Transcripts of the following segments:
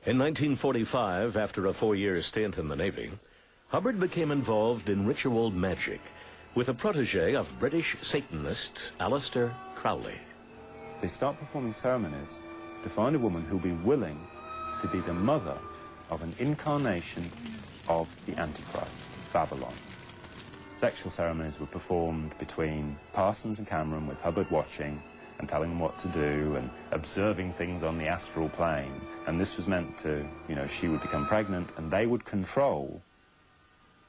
In 1945, after a 4-year stint in the Navy, Hubbard became involved in ritual magic with a protege of British Satanist Aleister Crowley. They start performing ceremonies to find a woman who'll be willing to be the mother of an incarnation of the Antichrist, Babylon. Sexual ceremonies were performed between Parsons and Cameron, with Hubbard watching and telling them what to do and observing things on the astral plane. And this was meant to, she would become pregnant and they would control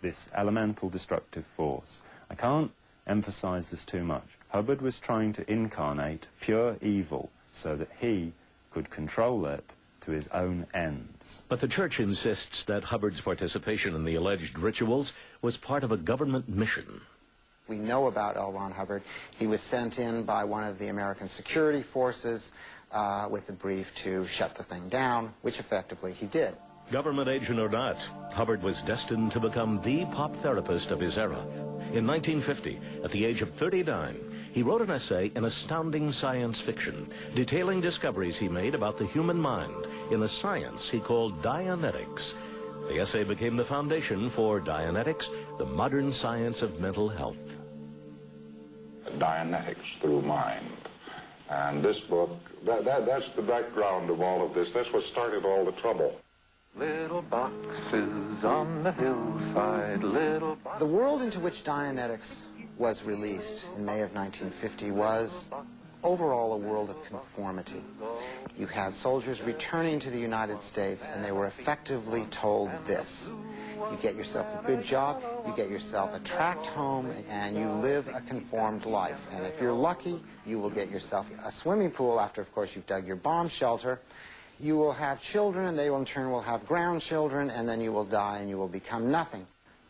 this elemental destructive force. I can't emphasize this too much. Hubbard was trying to incarnate pure evil so that he could control it to his own ends. But the church insists that Hubbard's participation in the alleged rituals was part of a government mission. We know about L. Ron Hubbard. He was sent in by one of the American security forces with the brief to shut the thing down, which effectively he did. Government agent or not, Hubbard was destined to become the pop therapist of his era. In 1950, at the age of 39, he wrote an essay in astounding science fiction, detailing discoveries he made about the human mind in a science he called Dianetics. The essay became the foundation for Dianetics, the modern science of mental health. Dianetics through mind. And this book, that's the background of all of this. That's what started all the trouble. Little boxes on the hillside, little boxes. The world into which Dianetics was released in May of 1950 was overall a world of conformity. You had soldiers returning to the United States, and they were effectively told this: you get yourself a good job, you get yourself a tract home, and you live a conformed life. And if you're lucky, you will get yourself a swimming pool after, of course, you've dug your bomb shelter. You will have children, and they will in turn will have grandchildren, and then you will die and you will become nothing.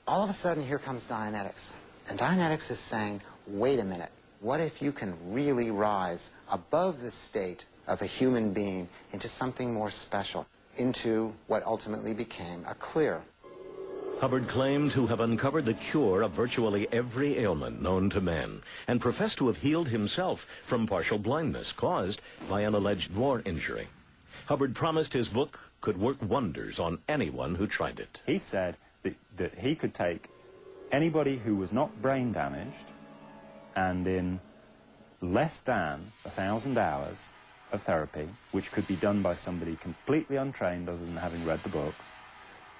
All of a sudden, here comes Dianetics. And Dianetics is saying, wait a minute, what if you can really rise above the state of a human being into something more special, into what ultimately became a clear. Hubbard claimed to have uncovered the cure of virtually every ailment known to man, and professed to have healed himself from partial blindness caused by an alleged war injury. Hubbard promised his book could work wonders on anyone who tried it. He said that he could take anybody who was not brain damaged, and in less than 1,000 hours of therapy, which could be done by somebody completely untrained other than having read the book,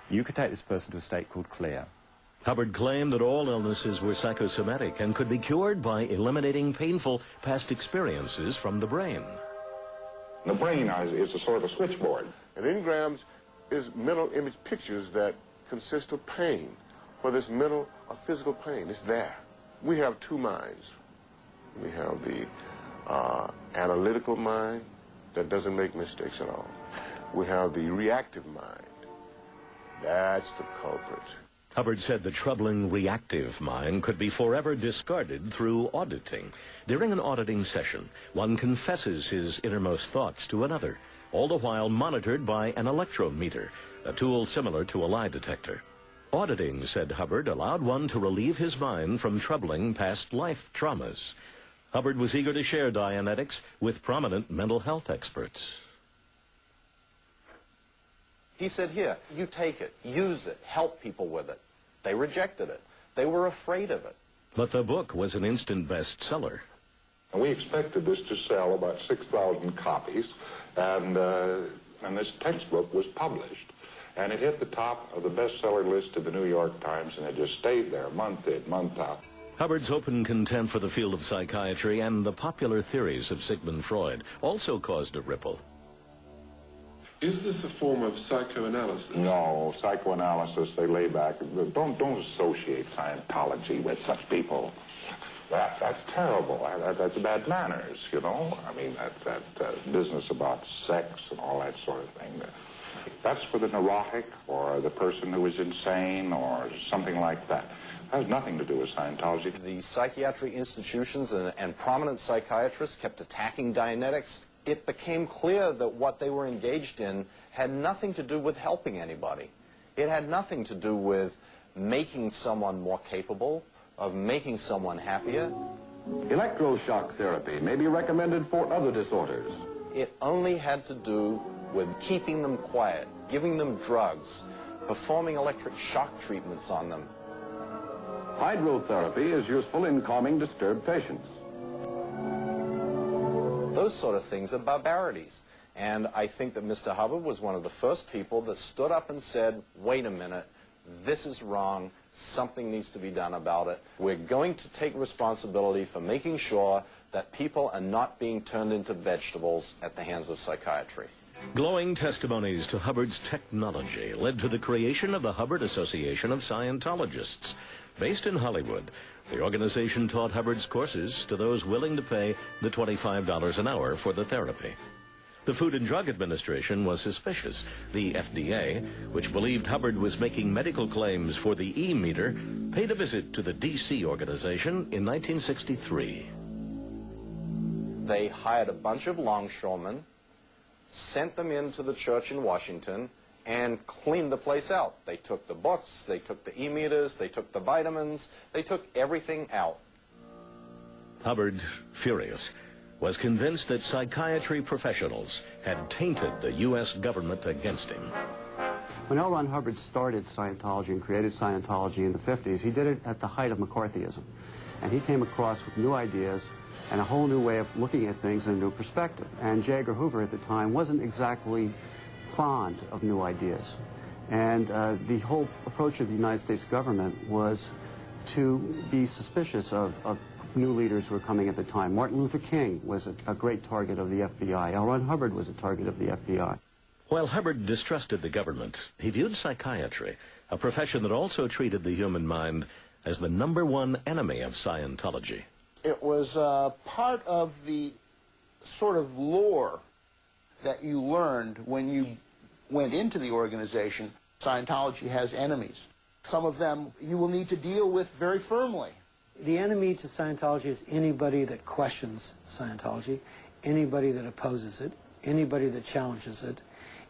you could take this person to a state called clear. Hubbard claimed that all illnesses were psychosomatic and could be cured by eliminating painful past experiences from the brain. The brain is a sort of switchboard. And engrams is mental image pictures that consist of pain, whether it's mental or physical pain. It's there. We have two minds. We have the analytical mind that doesn't make mistakes at all. We have the reactive mind. That's the culprit. Hubbard said the troubling reactive mind could be forever discarded through auditing. During an auditing session, one confesses his innermost thoughts to another, all the while monitored by an electrometer, a tool similar to a lie detector. Auditing, said Hubbard, allowed one to relieve his mind from troubling past life traumas. Hubbard was eager to share Dianetics with prominent mental health experts. He said, here, you take it, use it, help people with it. They rejected it. They were afraid of it. But the book was an instant bestseller. And we expected this to sell about 6,000 copies, and this textbook was published. And it hit the top of the bestseller list of the New York Times, and it just stayed there month in, month out. Hubbard's open contempt for the field of psychiatry and the popular theories of Sigmund Freud also caused a ripple. Is this a form of psychoanalysis? No, psychoanalysis, they lay back. Don't associate Scientology with such people. That's terrible. That's bad manners, you know. I mean, that business about sex and all that sort of thing. That's for the neurotic or the person who is insane or something like that. That has nothing to do with Scientology. The psychiatric institutions and prominent psychiatrists kept attacking Dianetics. It became clear that what they were engaged in had nothing to do with helping anybody. It had nothing to do with making someone more capable, of making someone happier. Electroshock therapy may be recommended for other disorders. It only had to do with keeping them quiet, giving them drugs, performing electric shock treatments on them. Hydrotherapy is useful in calming disturbed patients. Those sort of things are barbarities. And I think that Mr. Hubbard was one of the first people that stood up and said, wait a minute, this is wrong, something needs to be done about it. We're going to take responsibility for making sure that people are not being turned into vegetables at the hands of psychiatry. Glowing testimonies to Hubbard's technology led to the creation of the Hubbard Association of Scientologists. Based in Hollywood, the organization taught Hubbard's courses to those willing to pay the $25 an hour for the therapy. The Food and Drug Administration was suspicious. The FDA, which believed Hubbard was making medical claims for the E-meter, paid a visit to the D.C. organization in 1963. They hired a bunch of longshoremen, sent them into the church in Washington, and cleaned the place out. They took the books, they took the e-meters, they took the vitamins, they took everything out. Hubbard, furious, was convinced that psychiatry professionals had tainted the U.S. government against him. When L. Ron Hubbard started Scientology and created Scientology in the 50s, he did it at the height of McCarthyism. And he came across with new ideas and a whole new way of looking at things in a new perspective. And J. Edgar Hoover at the time wasn't exactly fond of new ideas. And the whole approach of the United States government was to be suspicious of new leaders who were coming at the time. Martin Luther King was a great target of the FBI. L. Ron Hubbard was a target of the FBI. While Hubbard distrusted the government, he viewed psychiatry, a profession that also treated the human mind, as the #1 enemy of Scientology. It was part of the sort of lore that you learned when you went into the organization. Scientology has enemies. Some of them you will need to deal with very firmly. The enemy to Scientology is anybody that questions Scientology, anybody that opposes it, anybody that challenges it,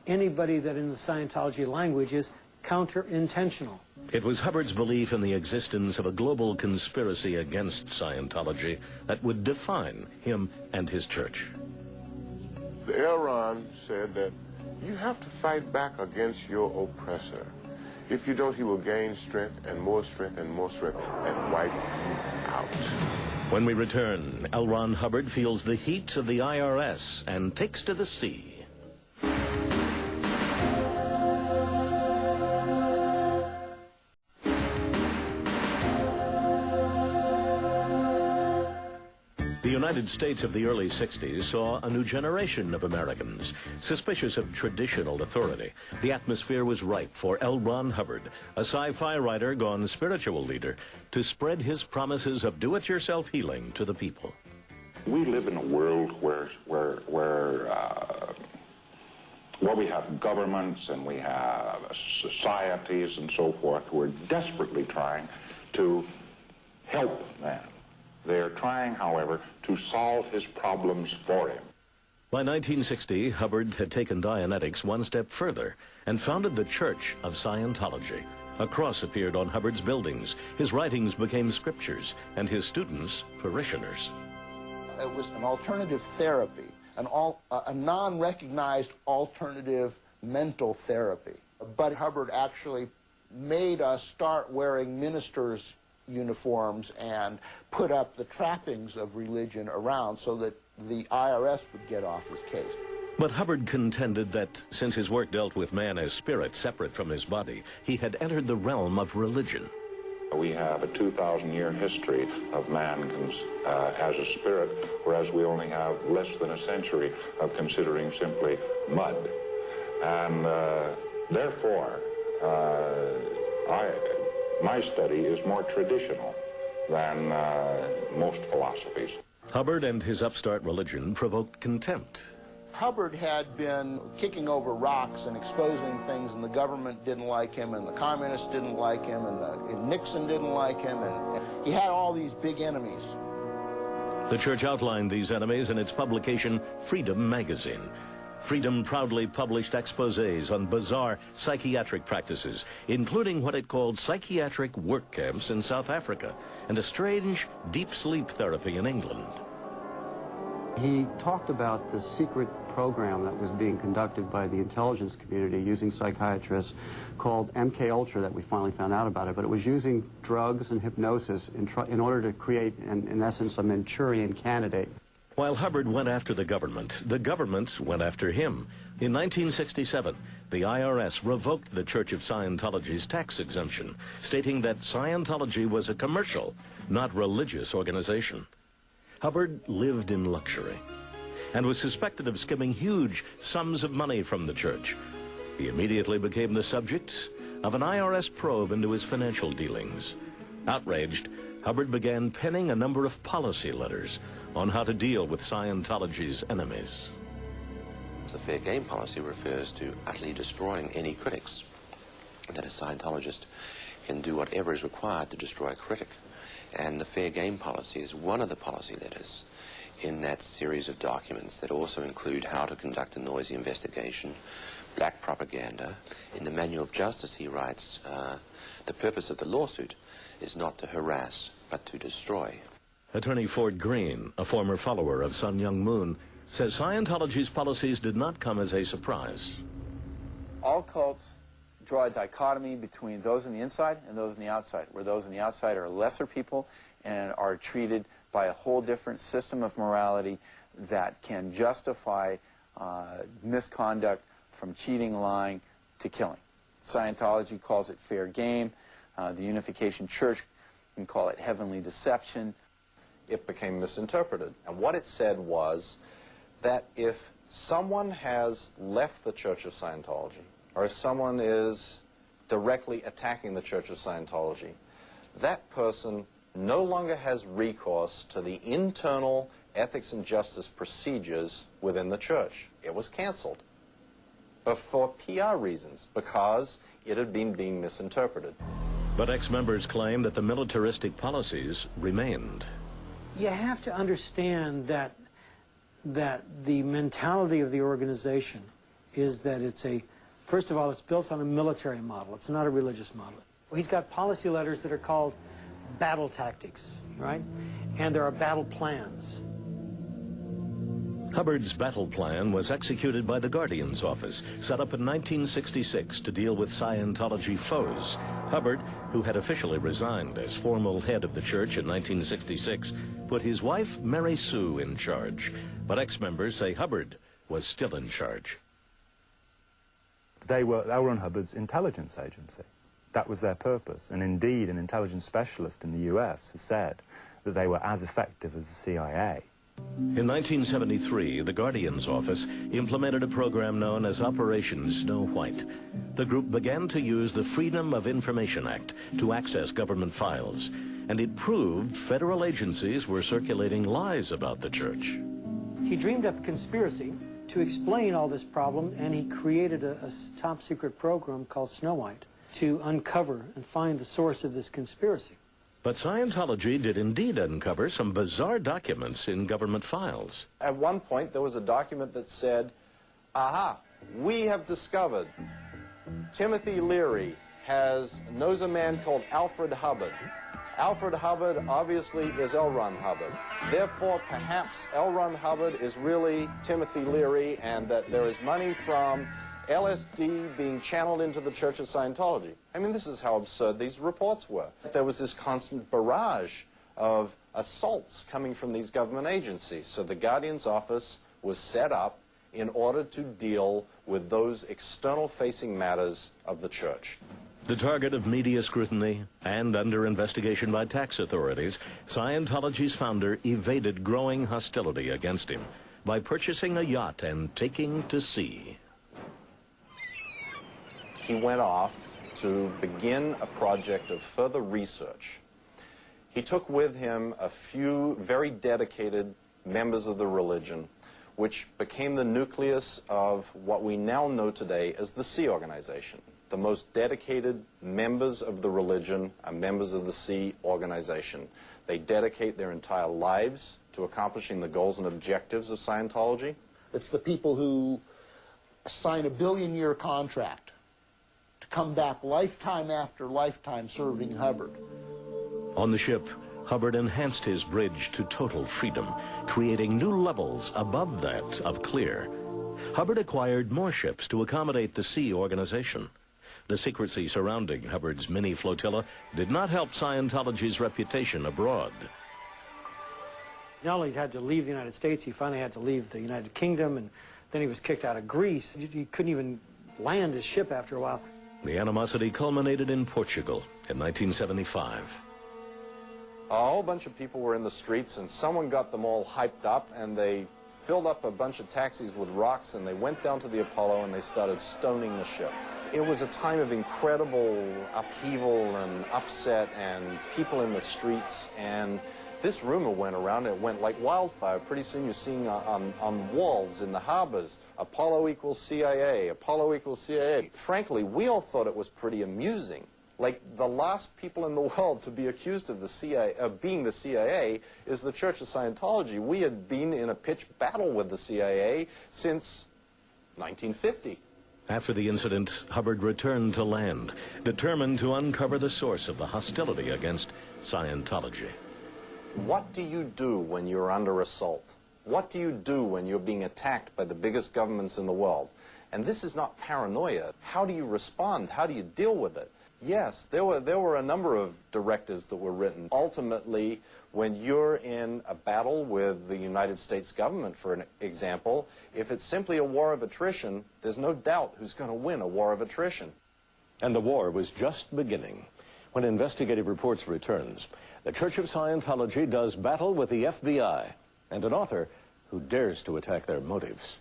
anybody that in the Scientology language is counter-intentional. It was Hubbard's belief in the existence of a global conspiracy against Scientology that would define him and his church. L. Ron said that you have to fight back against your oppressor. If you don't, he will gain strength and more strength and more strength and wipe you out. When we return, L. Ron Hubbard feels the heat of the IRS and takes to the sea. The United States of the early 60s saw a new generation of Americans, suspicious of traditional authority. The atmosphere was ripe for L. Ron Hubbard, a sci-fi writer gone spiritual leader, to spread his promises of do-it-yourself healing to the people. We live in a world where we have governments and we have societies and so forth who are desperately trying to help man. They are trying, however, to solve his problems for him. By 1960, Hubbard had taken Dianetics one step further and founded the Church of Scientology. A cross appeared on Hubbard's buildings. His writings became scriptures, and his students parishioners. It was an alternative therapy, a non-recognized alternative mental therapy. But Hubbard actually made us start wearing ministers' uniforms and put up the trappings of religion around so that the IRS would get off his case. But Hubbard contended that since his work dealt with man as spirit separate from his body, he had entered the realm of religion. We have a 2,000-year history of man as a spirit, whereas we only have less than a century of considering simply mud. And therefore, my study is more traditional than most philosophies. Hubbard and his upstart religion provoked contempt. Hubbard had been kicking over rocks and exposing things, and the government didn't like him, and the communists didn't like him, and Nixon didn't like him, and he had all these big enemies. The church outlined these enemies in its publication, Freedom magazine. Freedom proudly published exposés on bizarre psychiatric practices, including what it called psychiatric work camps in South Africa and a strange deep sleep therapy in England. He talked about the secret program that was being conducted by the intelligence community using psychiatrists called MK Ultra that we finally found out about it, but it was using drugs and hypnosis in order to create, in essence, a Manchurian candidate. While Hubbard went after the government went after him. In 1967, the IRS revoked the Church of Scientology's tax exemption, stating that Scientology was a commercial, not religious organization. Hubbard lived in luxury and was suspected of skimming huge sums of money from the church. He immediately became the subject of an IRS probe into his financial dealings. Outraged, Hubbard began penning a number of policy letters on how to deal with Scientology's enemies. The fair game policy refers to utterly destroying any critics, that a Scientologist can do whatever is required to destroy a critic. And the fair game policy is one of the policy letters in that series of documents that also include how to conduct a noisy investigation, black propaganda. In the Manual of Justice, he writes, the purpose of the lawsuit is not to harass, but to destroy. Attorney Ford Green, a former follower of Sun Myung Moon, says Scientology's policies did not come as a surprise. All cults draw a dichotomy between those on the inside and those on the outside, where those on the outside are lesser people and are treated by a whole different system of morality that can justify misconduct from cheating, lying, to killing. Scientology calls it fair game. The Unification Church can call it heavenly deception. It became misinterpreted. And what it said was that if someone has left the Church of Scientology, or if someone is directly attacking the Church of Scientology, that person no longer has recourse to the internal ethics and justice procedures within the church. It was canceled. But for PR reasons, because it had been being misinterpreted. But ex-members claim that the militaristic policies remained. You have to understand that the mentality of the organization is that it's first of all, it's built on a military model. It's not a religious model. He's got policy letters that are called battle tactics, right? And there are battle plans. Hubbard's battle plan was executed by the Guardian's office, set up in 1966 to deal with Scientology foes. Hubbard, who had officially resigned as formal head of the church in 1966, put his wife, Mary Sue, in charge. But ex-members say Hubbard was still in charge. They were L. Ron Hubbard's intelligence agency. That was their purpose. And indeed, an intelligence specialist in the U.S. has said that they were as effective as the CIA. In 1973, the Guardian's office implemented a program known as Operation Snow White. The group began to use the Freedom of Information Act to access government files, and it proved federal agencies were circulating lies about the church. He dreamed up a conspiracy to explain all this problem, and he created a top-secret program called Snow White to uncover and find the source of this conspiracy. But Scientology did indeed uncover some bizarre documents in government files. At one point, there was a document that said, aha, we have discovered Timothy Leary knows a man called Alfred Hubbard. Alfred Hubbard obviously is L. Ron Hubbard. Therefore, perhaps L. Ron Hubbard is really Timothy Leary, and that there is money from LSD being channeled into the Church of Scientology. I mean, this is how absurd these reports were. There was this constant barrage of assaults coming from these government agencies. So the Guardian's office was set up in order to deal with those external-facing matters of the church. The target of media scrutiny and under investigation by tax authorities, Scientology's founder evaded growing hostility against him by purchasing a yacht and taking to sea. He went off to begin a project of further research. He took with him a few very dedicated members of the religion, which became the nucleus of what we now know today as the Sea Organization. The most dedicated members of the religion are members of the Sea Organization. They dedicate their entire lives to accomplishing the goals and objectives of Scientology. It's the people who sign a billion-year contract to come back lifetime after lifetime serving Hubbard. On the ship, Hubbard enhanced his bridge to total freedom, creating new levels above that of clear. Hubbard acquired more ships to accommodate the sea organization. The secrecy surrounding Hubbard's mini flotilla did not help Scientology's reputation abroad. Not only had to leave the United States, he finally had to leave the United Kingdom, and then he was kicked out of Greece. He couldn't even land his ship after a while. The animosity culminated in Portugal in 1975. A whole bunch of people were in the streets, and someone got them all hyped up, and they filled up a bunch of taxis with rocks, and they went down to the Apollo, and they started stoning the ship. It was a time of incredible upheaval and upset and people in the streets, and this rumor went around. It went like wildfire. Pretty soon you're seeing on walls in the harbors, Apollo equals CIA, Apollo equals CIA. Frankly, we all thought it was pretty amusing. Like, the last people in the world to be accused of the CIA, of being the CIA is the Church of Scientology. We had been in a pitched battle with the CIA since 1950. After the incident, Hubbard returned to land, determined to uncover the source of the hostility against Scientology. What do you do when you're under assault? What do you do when you're being attacked by the biggest governments in the world? And this is not paranoia. How do you respond? How do you deal with it? Yes, there were a number of directives that were written. Ultimately, when you're in a battle with the United States government, for an example, if it's simply a war of attrition, there's no doubt who's going to win a war of attrition. And the war was just beginning. When investigative reports returns, the Church of Scientology does battle with the FBI and an author who dares to attack their motives.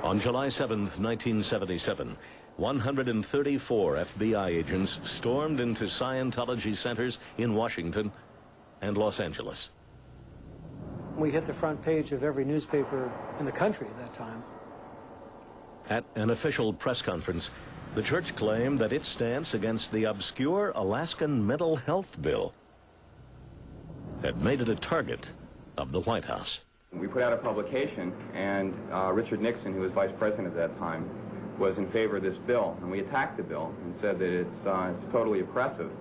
On July 7th, 1977, 134 FBI agents stormed into Scientology centers in Washington and Los Angeles. We hit the front page of every newspaper in the country at that time. At an official press conference, the church claimed that its stance against the obscure Alaskan mental health bill had made it a target of the White House. We put out a publication, and Richard Nixon, who was vice president at that time, was in favor of this bill. And we attacked the bill and said that it's totally oppressive.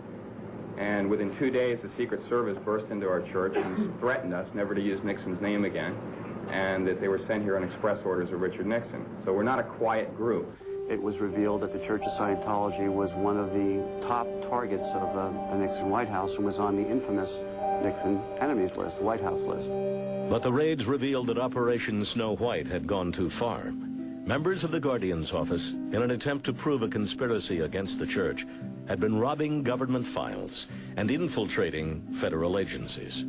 And within 2 days, the Secret Service burst into our church and threatened us never to use Nixon's name again, and that they were sent here on express orders of Richard Nixon. So we're not a quiet group. It was revealed that the Church of Scientology was one of the top targets of the Nixon White House and was on the infamous Nixon enemies list, the White House list. But the raids revealed that Operation Snow White had gone too far. Members of the Guardian's office, in an attempt to prove a conspiracy against the church, had been robbing government files and infiltrating federal agencies.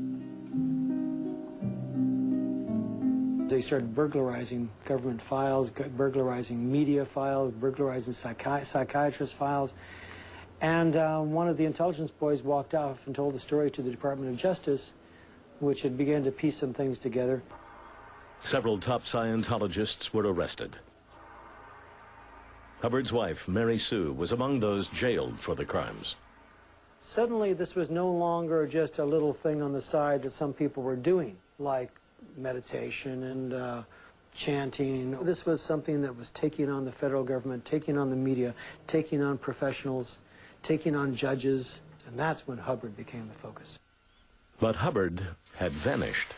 They started burglarizing government files, burglarizing media files, burglarizing psychiatrist files. And one of the intelligence boys walked off and told the story to the Department of Justice, which had begun to piece some things together. Several top Scientologists were arrested. Hubbard's wife, Mary Sue, was among those jailed for the crimes. Suddenly, this was no longer just a little thing on the side that some people were doing, like meditation and chanting. This was something that was taking on the federal government, taking on the media, taking on professionals, taking on judges, and that's when Hubbard became the focus. But Hubbard had vanished.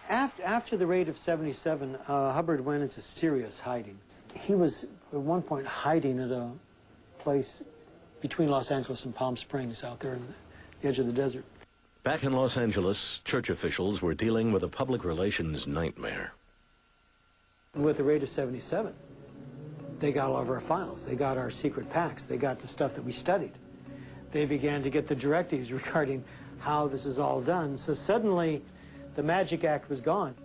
After the raid of 77, Hubbard went into serious hiding. He was at one point hiding at a place between Los Angeles and Palm Springs out there on the edge of the desert. Back in Los Angeles, church officials were dealing with a public relations nightmare. With the raid of 77, they got all of our files. They got our secret packs. They got the stuff that we studied. They began to get the directives regarding how this is all done. So suddenly, the Magic Act was gone.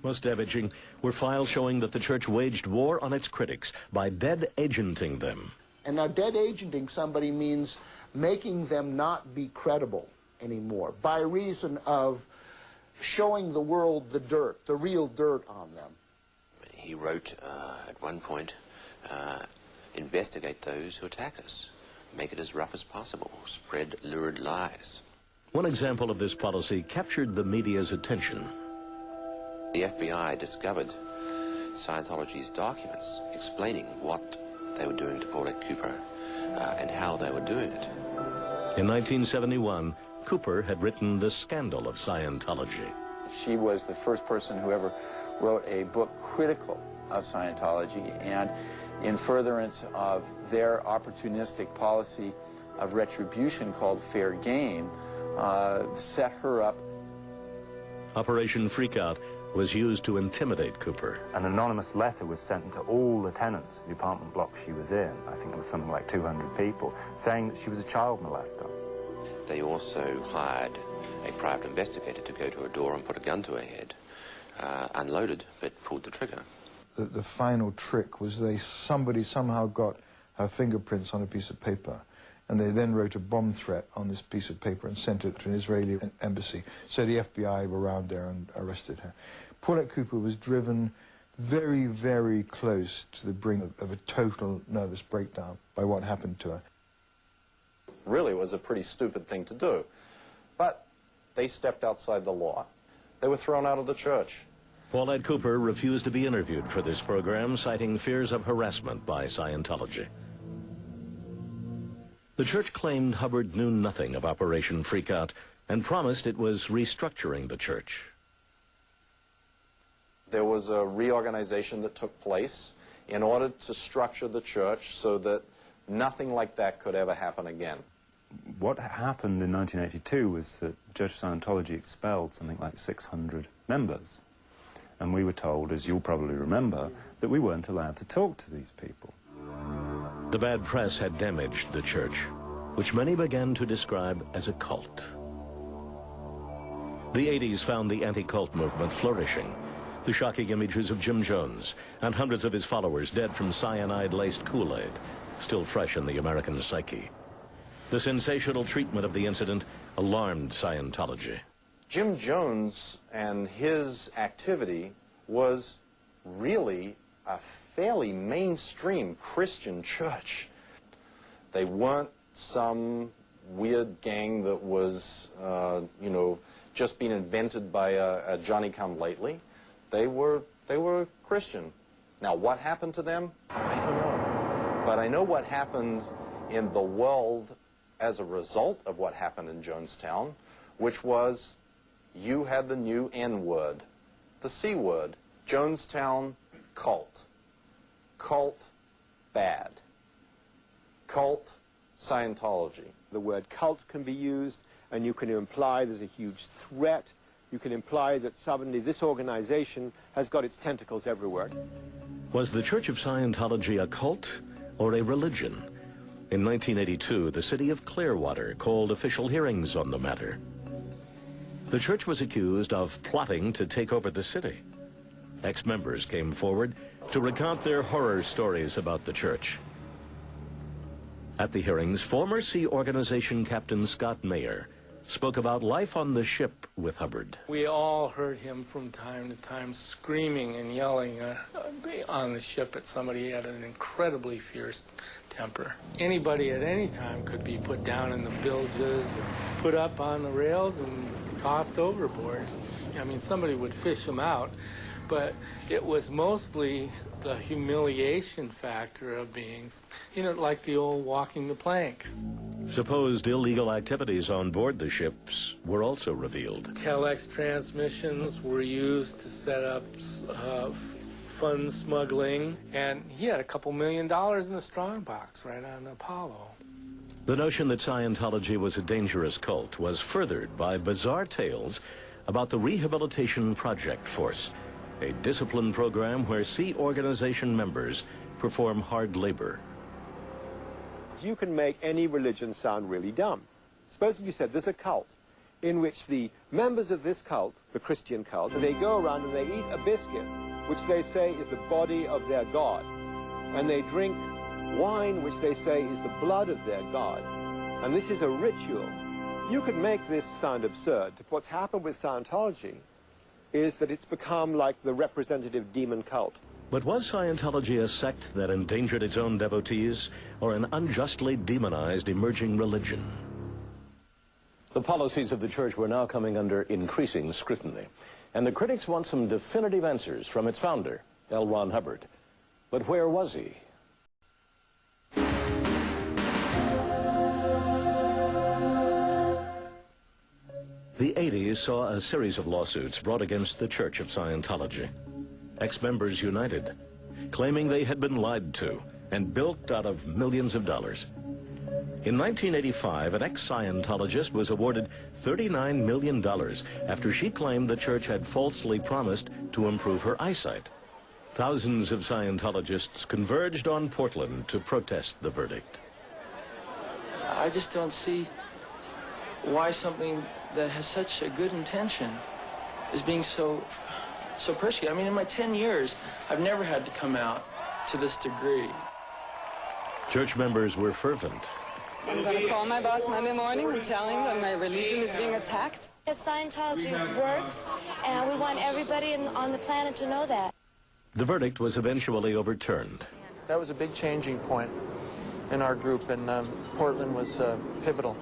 Most damaging were files showing that the church waged war on its critics by dead agenting them. And now dead agenting somebody means making them not be credible anymore by reason of showing the world the dirt, the real dirt on them. He wrote at one point, investigate those who attack us, make it as rough as possible, spread lurid lies. One example of this policy captured the media's attention. The FBI discovered Scientology's documents explaining what they were doing to Paulette Cooper and how they were doing it. In 1971, Cooper had written The Scandal of Scientology. She was the first person who ever wrote a book critical of Scientology, and in furtherance of their opportunistic policy of retribution called fair game, set her up. Operation Freakout was used to intimidate Cooper. An anonymous letter was sent to all the tenants of the apartment block she was in, I think it was something like 200 people, saying that she was a child molester. They also hired a private investigator to go to her door and put a gun to her head. Unloaded, but pulled the trigger. The final trick was somebody somehow got her fingerprints on a piece of paper, and they then wrote a bomb threat on this piece of paper and sent it to an Israeli embassy. So the FBI were around there and arrested her. Paulette Cooper was driven very, very close to the brink of a total nervous breakdown by what happened to her. Really, it was a pretty stupid thing to do. But they stepped outside the law. They were thrown out of the church. Paulette Cooper refused to be interviewed for this program, citing fears of harassment by Scientology. The church claimed Hubbard knew nothing of Operation Freakout and promised it was restructuring the church. There was a reorganization that took place in order to structure the church so that nothing like that could ever happen again. What happened in 1982 was that Church of Scientology expelled something like 600 members. And we were told, as you'll probably remember, that we weren't allowed to talk to these people. The bad press had damaged the church, which many began to describe as a cult. The 80s found the anti-cult movement flourishing. The shocking images of Jim Jones and hundreds of his followers dead from cyanide-laced Kool-Aid, still fresh in the American psyche. The sensational treatment of the incident alarmed Scientology. Jim Jones and his activity was really a fairly mainstream Christian church. They weren't some weird gang that was, you know, just being invented by a Johnny-come-lately. They were Christian. Now, what happened to them? I don't know. But I know what happened in the world as a result of what happened in Jonestown, which was you had the new N-word, the C word. Jonestown, cult. Cult, bad. Cult, Scientology. The word cult can be used, and you can imply there's a huge threat. You can imply that suddenly this organization has got its tentacles everywhere. Was the Church of Scientology a cult or a religion? In 1982, the city of Clearwater called official hearings on the matter. The church was accused of plotting to take over the city. Ex-members came forward to recount their horror stories about the church. At the hearings, former Sea Organization Captain Scott Mayer spoke about life on the ship with Hubbard. We all heard him from time to time screaming and yelling on the ship at somebody. He had an incredibly fierce temper. Anybody at any time could be put down in the bilges, put up on the rails and tossed overboard. I mean, somebody would fish him out, but it was mostly the humiliation factor of being, you know, like the old walking the plank. Supposed illegal activities on board the ships were also revealed. Telex transmissions were used to set up fund smuggling, and he had a couple $1 million in the strongbox right on the Apollo. The notion that Scientology was a dangerous cult was furthered by bizarre tales about the Rehabilitation Project Force, a discipline program where Sea Organization members perform hard labor. You can make any religion sound really dumb. Suppose you said there's a cult in which the members of this cult, the Christian cult, they go around and they eat a biscuit, which they say is the body of their God, and they drink wine, which they say is the blood of their God, and this is a ritual. You could make this sound absurd. What's happened with Scientology is that it's become like the representative demon cult. But was Scientology a sect that endangered its own devotees, or an unjustly demonized emerging religion? The policies of the church were now coming under increasing scrutiny, and the critics want some definitive answers from its founder, L. Ron Hubbard. But where was he? The 80s saw a series of lawsuits brought against the Church of Scientology. Ex-members united, claiming they had been lied to and bilked out of millions of dollars. In 1985, an ex-Scientologist was awarded $39 million after she claimed the church had falsely promised to improve her eyesight. Thousands of Scientologists converged on Portland to protest the verdict. I just don't see why something that has such a good intention is being so persecuted. I mean, in my 10 years, I've never had to come out to this degree. Church members were fervent. I'm going to call my boss Monday morning and tell him that my religion is being attacked. Scientology works, and we want everybody on the planet to know that. The verdict was eventually overturned. That was a big changing point in our group, and Portland was pivotal.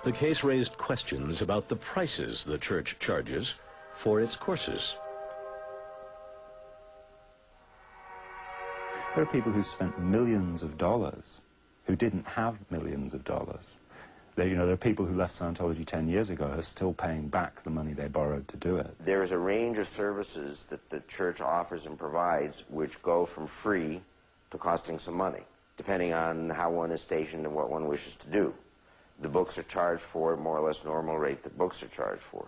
The case raised questions about the prices the church charges for its courses. There are people who spent millions of dollars who didn't have millions of dollars. There are people who left Scientology 10 years ago who are still paying back the money they borrowed to do it. There is a range of services that the church offers and provides which go from free to costing some money, depending on how one is stationed and what one wishes to do. The books are charged for more or less normal rate that books are charged for.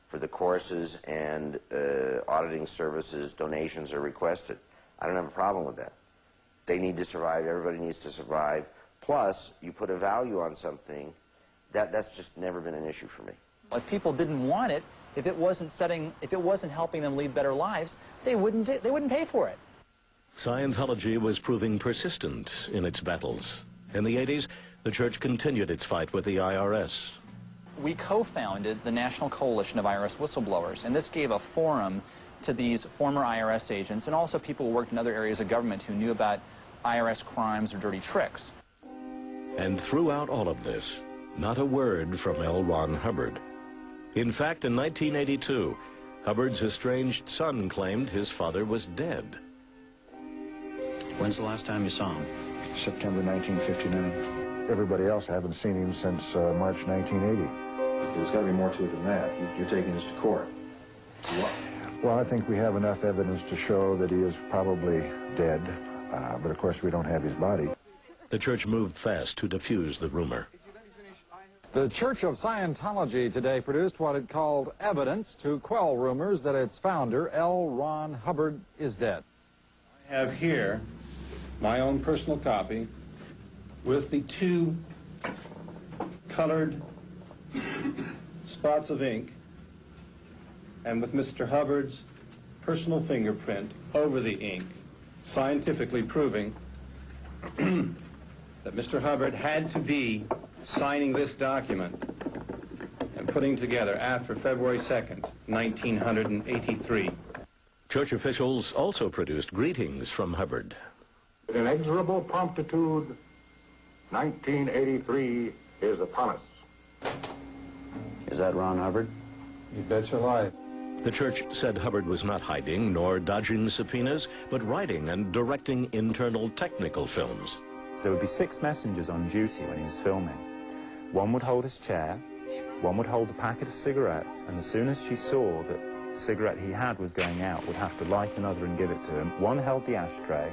For the courses and auditing services, donations are requested. I don't have a problem with that. They need to survive. Everybody needs to survive. Plus, you put a value on something, that's just never been an issue for me. If people didn't want it, if it wasn't helping them lead better lives, they wouldn't pay for it. Scientology was proving persistent in its battles. In the 80s, the church continued its fight with the IRS. We co-founded the National Coalition of IRS Whistleblowers, and this gave a forum to these former IRS agents and also people who worked in other areas of government who knew about IRS crimes or dirty tricks. And throughout all of this, not a word from L. Ron Hubbard. In fact, in 1982, Hubbard's estranged son claimed his father was dead. When's the last time you saw him? September 1959. Everybody else, I haven't seen him since March 1980. There's got to be more to it than that. You're taking this to court. Well, I think we have enough evidence to show that he is probably dead, but of course we don't have his body. The church moved fast to defuse the rumor. The Church of Scientology today produced what it called evidence to quell rumors that its founder, L. Ron Hubbard, is dead. I have here my own personal copy with the 2 colored spots of ink and with Mr. Hubbard's personal fingerprint over the ink, scientifically proving that Mr. Hubbard had to be signing this document and putting together after February 2nd, 1983. Church officials also produced greetings from Hubbard. With inexorable promptitude, 1983 is upon us. Is that Ron Hubbard? You bet your life. The church said Hubbard was not hiding nor dodging subpoenas, but writing and directing internal technical films. There would be 6 messengers on duty when he was filming. One would hold his chair, one would hold a packet of cigarettes, and as soon as she saw that the cigarette he had was going out, would have to light another and give it to him. One held the ashtray,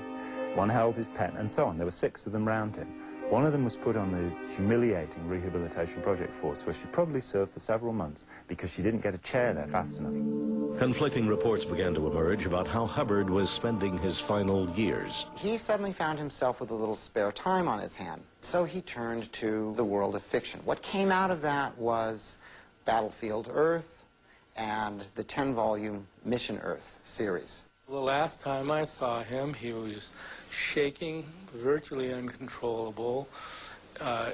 one held his pen, and so on. There were 6 of them round him. One of them was put on the humiliating rehabilitation project force, where she probably served for several months because she didn't get a chair there fast enough. Conflicting reports began to emerge about how Hubbard was spending his final years. He suddenly found himself with a little spare time on his hand, so he turned to the world of fiction. What came out of that was Battlefield Earth and the 10-volume Mission Earth series. The last time I saw him, he was shaking, virtually uncontrollable.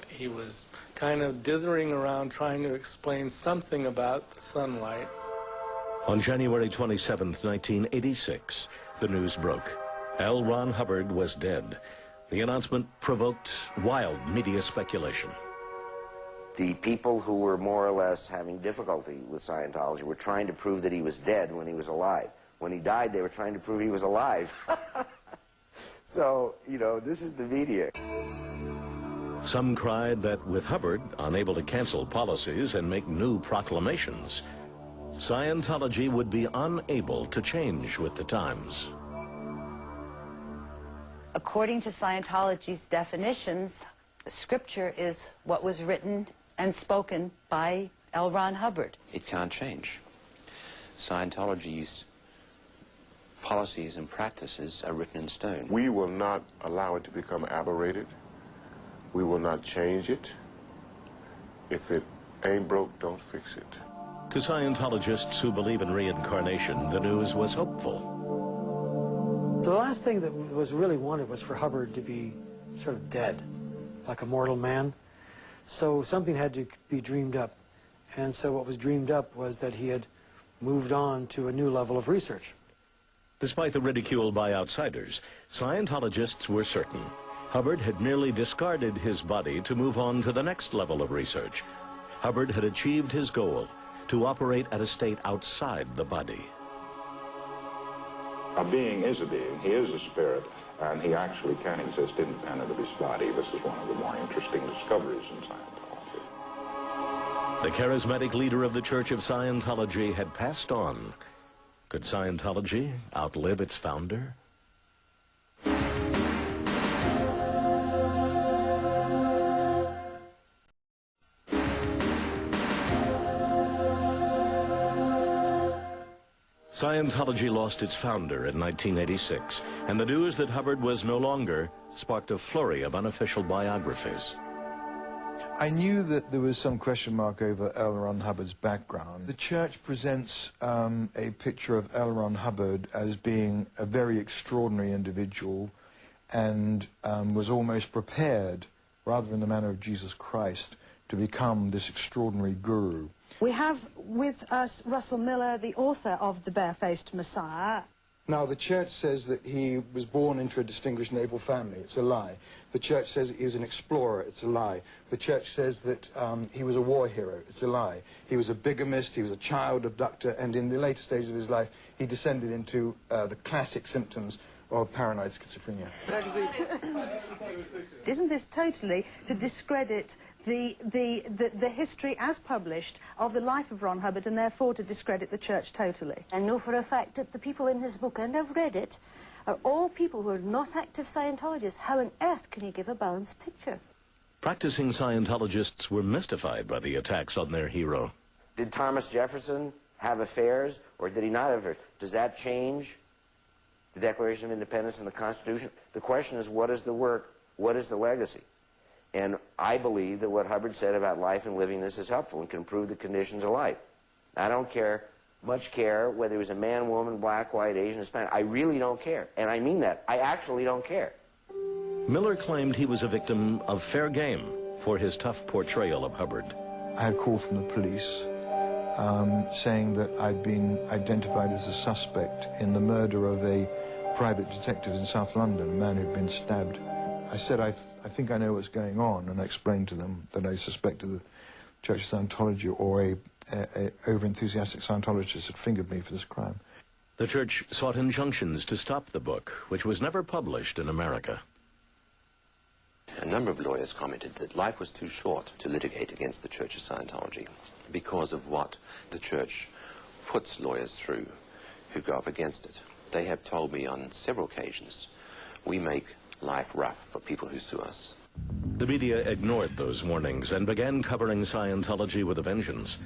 He was kind of dithering around trying to explain something about the sunlight. On January 27, 1986, the news broke. L. Ron Hubbard was dead. The announcement provoked wild media speculation. The people who were more or less having difficulty with Scientology were trying to prove that he was dead when he was alive. When he died, they were trying to prove he was alive. So, this is the media. Some cried that with Hubbard unable to cancel policies and make new proclamations, Scientology would be unable to change with the times. According to Scientology's definitions, Scripture is what was written and spoken by L. Ron Hubbard. It can't change. Scientology's policies and practices are written in stone. We will not allow it to become aberrated. We will not change it. If it ain't broke, don't fix it. To Scientologists who believe in reincarnation, the news was hopeful. The last thing that was really wanted was for Hubbard to be sort of dead, like a mortal man. So something had to be dreamed up. And so what was dreamed up was that he had moved on to a new level of research. Despite the ridicule by outsiders, Scientologists were certain Hubbard had merely discarded his body to move on to the next level of research. Hubbard had achieved his goal, to operate at a state outside the body. A being is a being. He is a spirit, and he actually can exist independent of his body. This is one of the more interesting discoveries in Scientology. The charismatic leader of the Church of Scientology had passed on. Could Scientology outlive its founder? Scientology lost its founder in 1986, and the news that Hubbard was no longer sparked a flurry of unofficial biographies. I knew that there was some question mark over L. Ron Hubbard's background. The church presents a picture of L. Ron Hubbard as being a very extraordinary individual and was almost prepared, rather in the manner of Jesus Christ, to become this extraordinary guru. We have with us Russell Miller, the author of The Barefaced Messiah. Now, the church says that he was born into a distinguished naval family. It's a lie. The church says he was an explorer. It's a lie. The church says that he was a war hero. It's a lie. He was a bigamist. He was a child abductor. And in the later stages of his life, he descended into the classic symptoms of paranoid schizophrenia. Isn't this totally to discredit the history as published of the life of Ron Hubbard, and therefore to discredit the church totally? I know for a fact that the people in his book, and I've read it, are all people who are not active Scientologists. How on earth can you give a balanced picture? Practicing Scientologists were mystified by the attacks on their hero. Did Thomas Jefferson have affairs, or did he not have affairs? Does that change the Declaration of Independence and the Constitution? The question is, what is the work? What is the legacy? And I believe that what Hubbard said about life and living this is helpful and can improve the conditions of life. I don't much care whether he was a man, woman, black, white, Asian, Hispanic. I really don't care. And I mean that. I actually don't care. Miller claimed he was a victim of fair game for his tough portrayal of Hubbard. I had a call from the police saying that I'd been identified as a suspect in the murder of a private detective in South London, a man who'd been stabbed. I said, I think I know what's going on, and I explained to them that I suspected the Church of Scientology or a over-enthusiastic Scientologist had fingered me for this crime. The church sought injunctions to stop the book, which was never published in America. A number of lawyers commented that life was too short to litigate against the Church of Scientology because of what the church puts lawyers through who go up against it. They have told me on several occasions, we make life rough for people who sue us. The media ignored those warnings and began covering Scientology with a vengeance.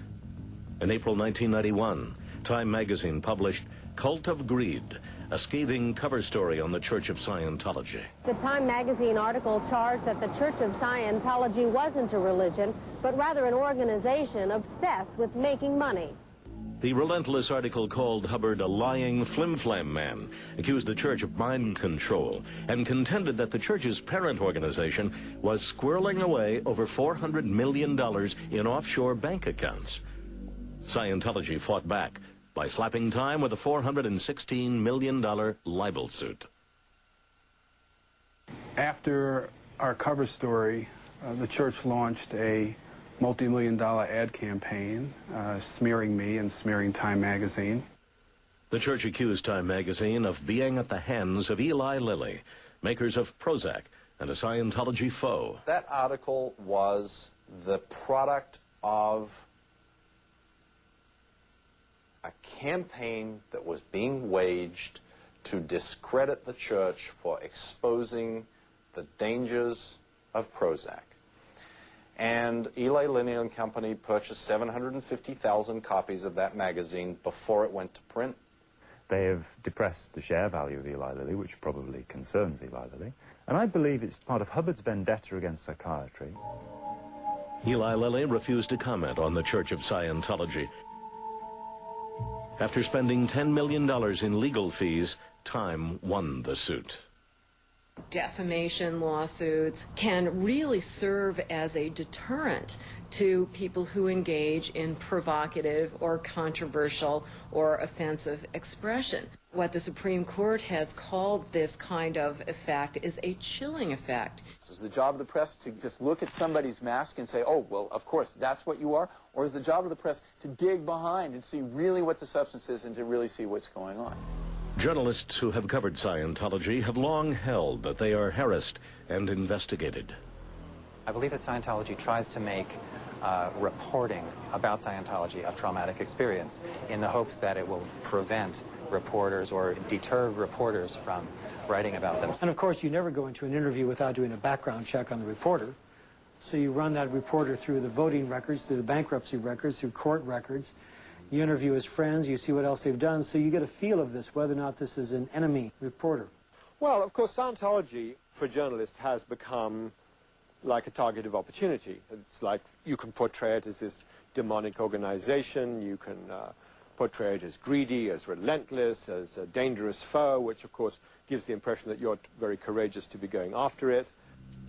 In April 1991, Time magazine published Cult of Greed, a scathing cover story on the Church of Scientology. The Time magazine article charged that the Church of Scientology wasn't a religion, but rather an organization obsessed with making money. The relentless article called Hubbard a lying flim-flam man, accused the church of mind control, and contended that the church's parent organization was squirreling away over $400 million in offshore bank accounts. Scientology fought back by slapping Time with a $416 million libel suit. After our cover story, the church launched a multi-million-dollar ad campaign smearing me and smearing Time magazine. The church accused Time magazine of being at the hands of Eli Lilly, makers of Prozac, and a Scientology foe. That article was the product of a campaign that was being waged to discredit the church for exposing the dangers of Prozac. And Eli Lilly and Company purchased 750,000 copies of that magazine before it went to print. They have depressed the share value of Eli Lilly, which probably concerns Eli Lilly. And I believe it's part of Hubbard's vendetta against psychiatry. Eli Lilly refused to comment on the Church of Scientology. After spending $10 million in legal fees, Time won the suit. Defamation lawsuits can really serve as a deterrent to people who engage in provocative or controversial or offensive expression. What the Supreme Court has called this kind of effect is a chilling effect. Is the job of the press to just look at somebody's mask and say, oh, well, of course, that's what you are? Or is the job of the press to dig behind and see really what the substance is and to really see what's going on? Journalists who have covered Scientology have long held that they are harassed and investigated. I believe that Scientology tries to make reporting about Scientology a traumatic experience in the hopes that it will prevent reporters or deter reporters from writing about them. And of course, you never go into an interview without doing a background check on the reporter. So you run that reporter through the voting records, through the bankruptcy records, through court records. You interview his friends, you see what else they've done, so you get a feel of this, whether or not this is an enemy reporter. Well, of course, Scientology for journalists has become like a target of opportunity. It's like you can portray it as this demonic organization, you can portray it as greedy, as relentless, as a dangerous foe, which of course gives the impression that you're very courageous to be going after it.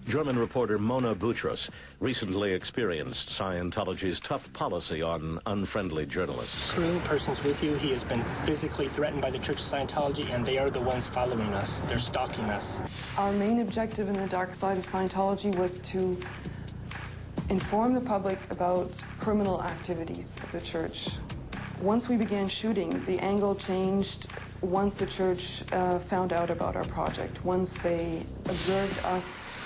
German reporter Mona Boutros recently experienced Scientology's tough policy on unfriendly journalists. Three persons with you, he has been physically threatened by the Church of Scientology, and they are the ones following us. They're stalking us. Our main objective in the dark side of Scientology was to inform the public about criminal activities of the church. Once we began shooting, the angle changed once the church found out about our project. Once they observed us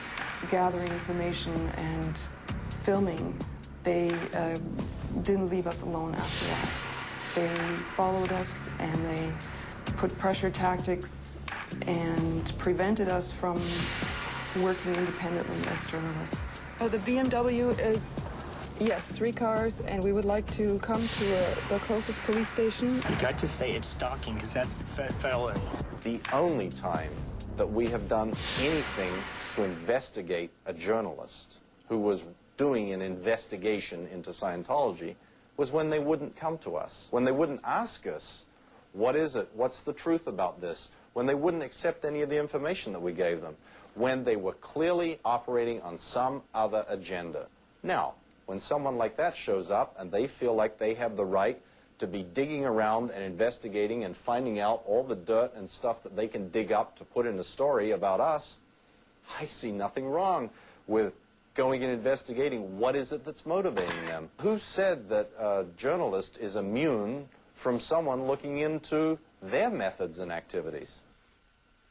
gathering information and filming, they didn't leave us alone after that. They followed us and they put pressure tactics and prevented us from working independently as journalists. The BMW is, yes, 3 cars, and we would like to come to the closest police station. You got to say it's stalking, because that's the felony. The only time that we have done anything to investigate a journalist who was doing an investigation into Scientology was when they wouldn't come to us, when they wouldn't ask us, what is it, what's the truth about this, when they wouldn't accept any of the information that we gave them, when they were clearly operating on some other agenda. Now, when someone like that shows up and they feel like they have the right to be digging around and investigating and finding out all the dirt and stuff that they can dig up to put in a story about us, I see nothing wrong with going and investigating what is it that's motivating them. Who said that a journalist is immune from someone looking into their methods and activities?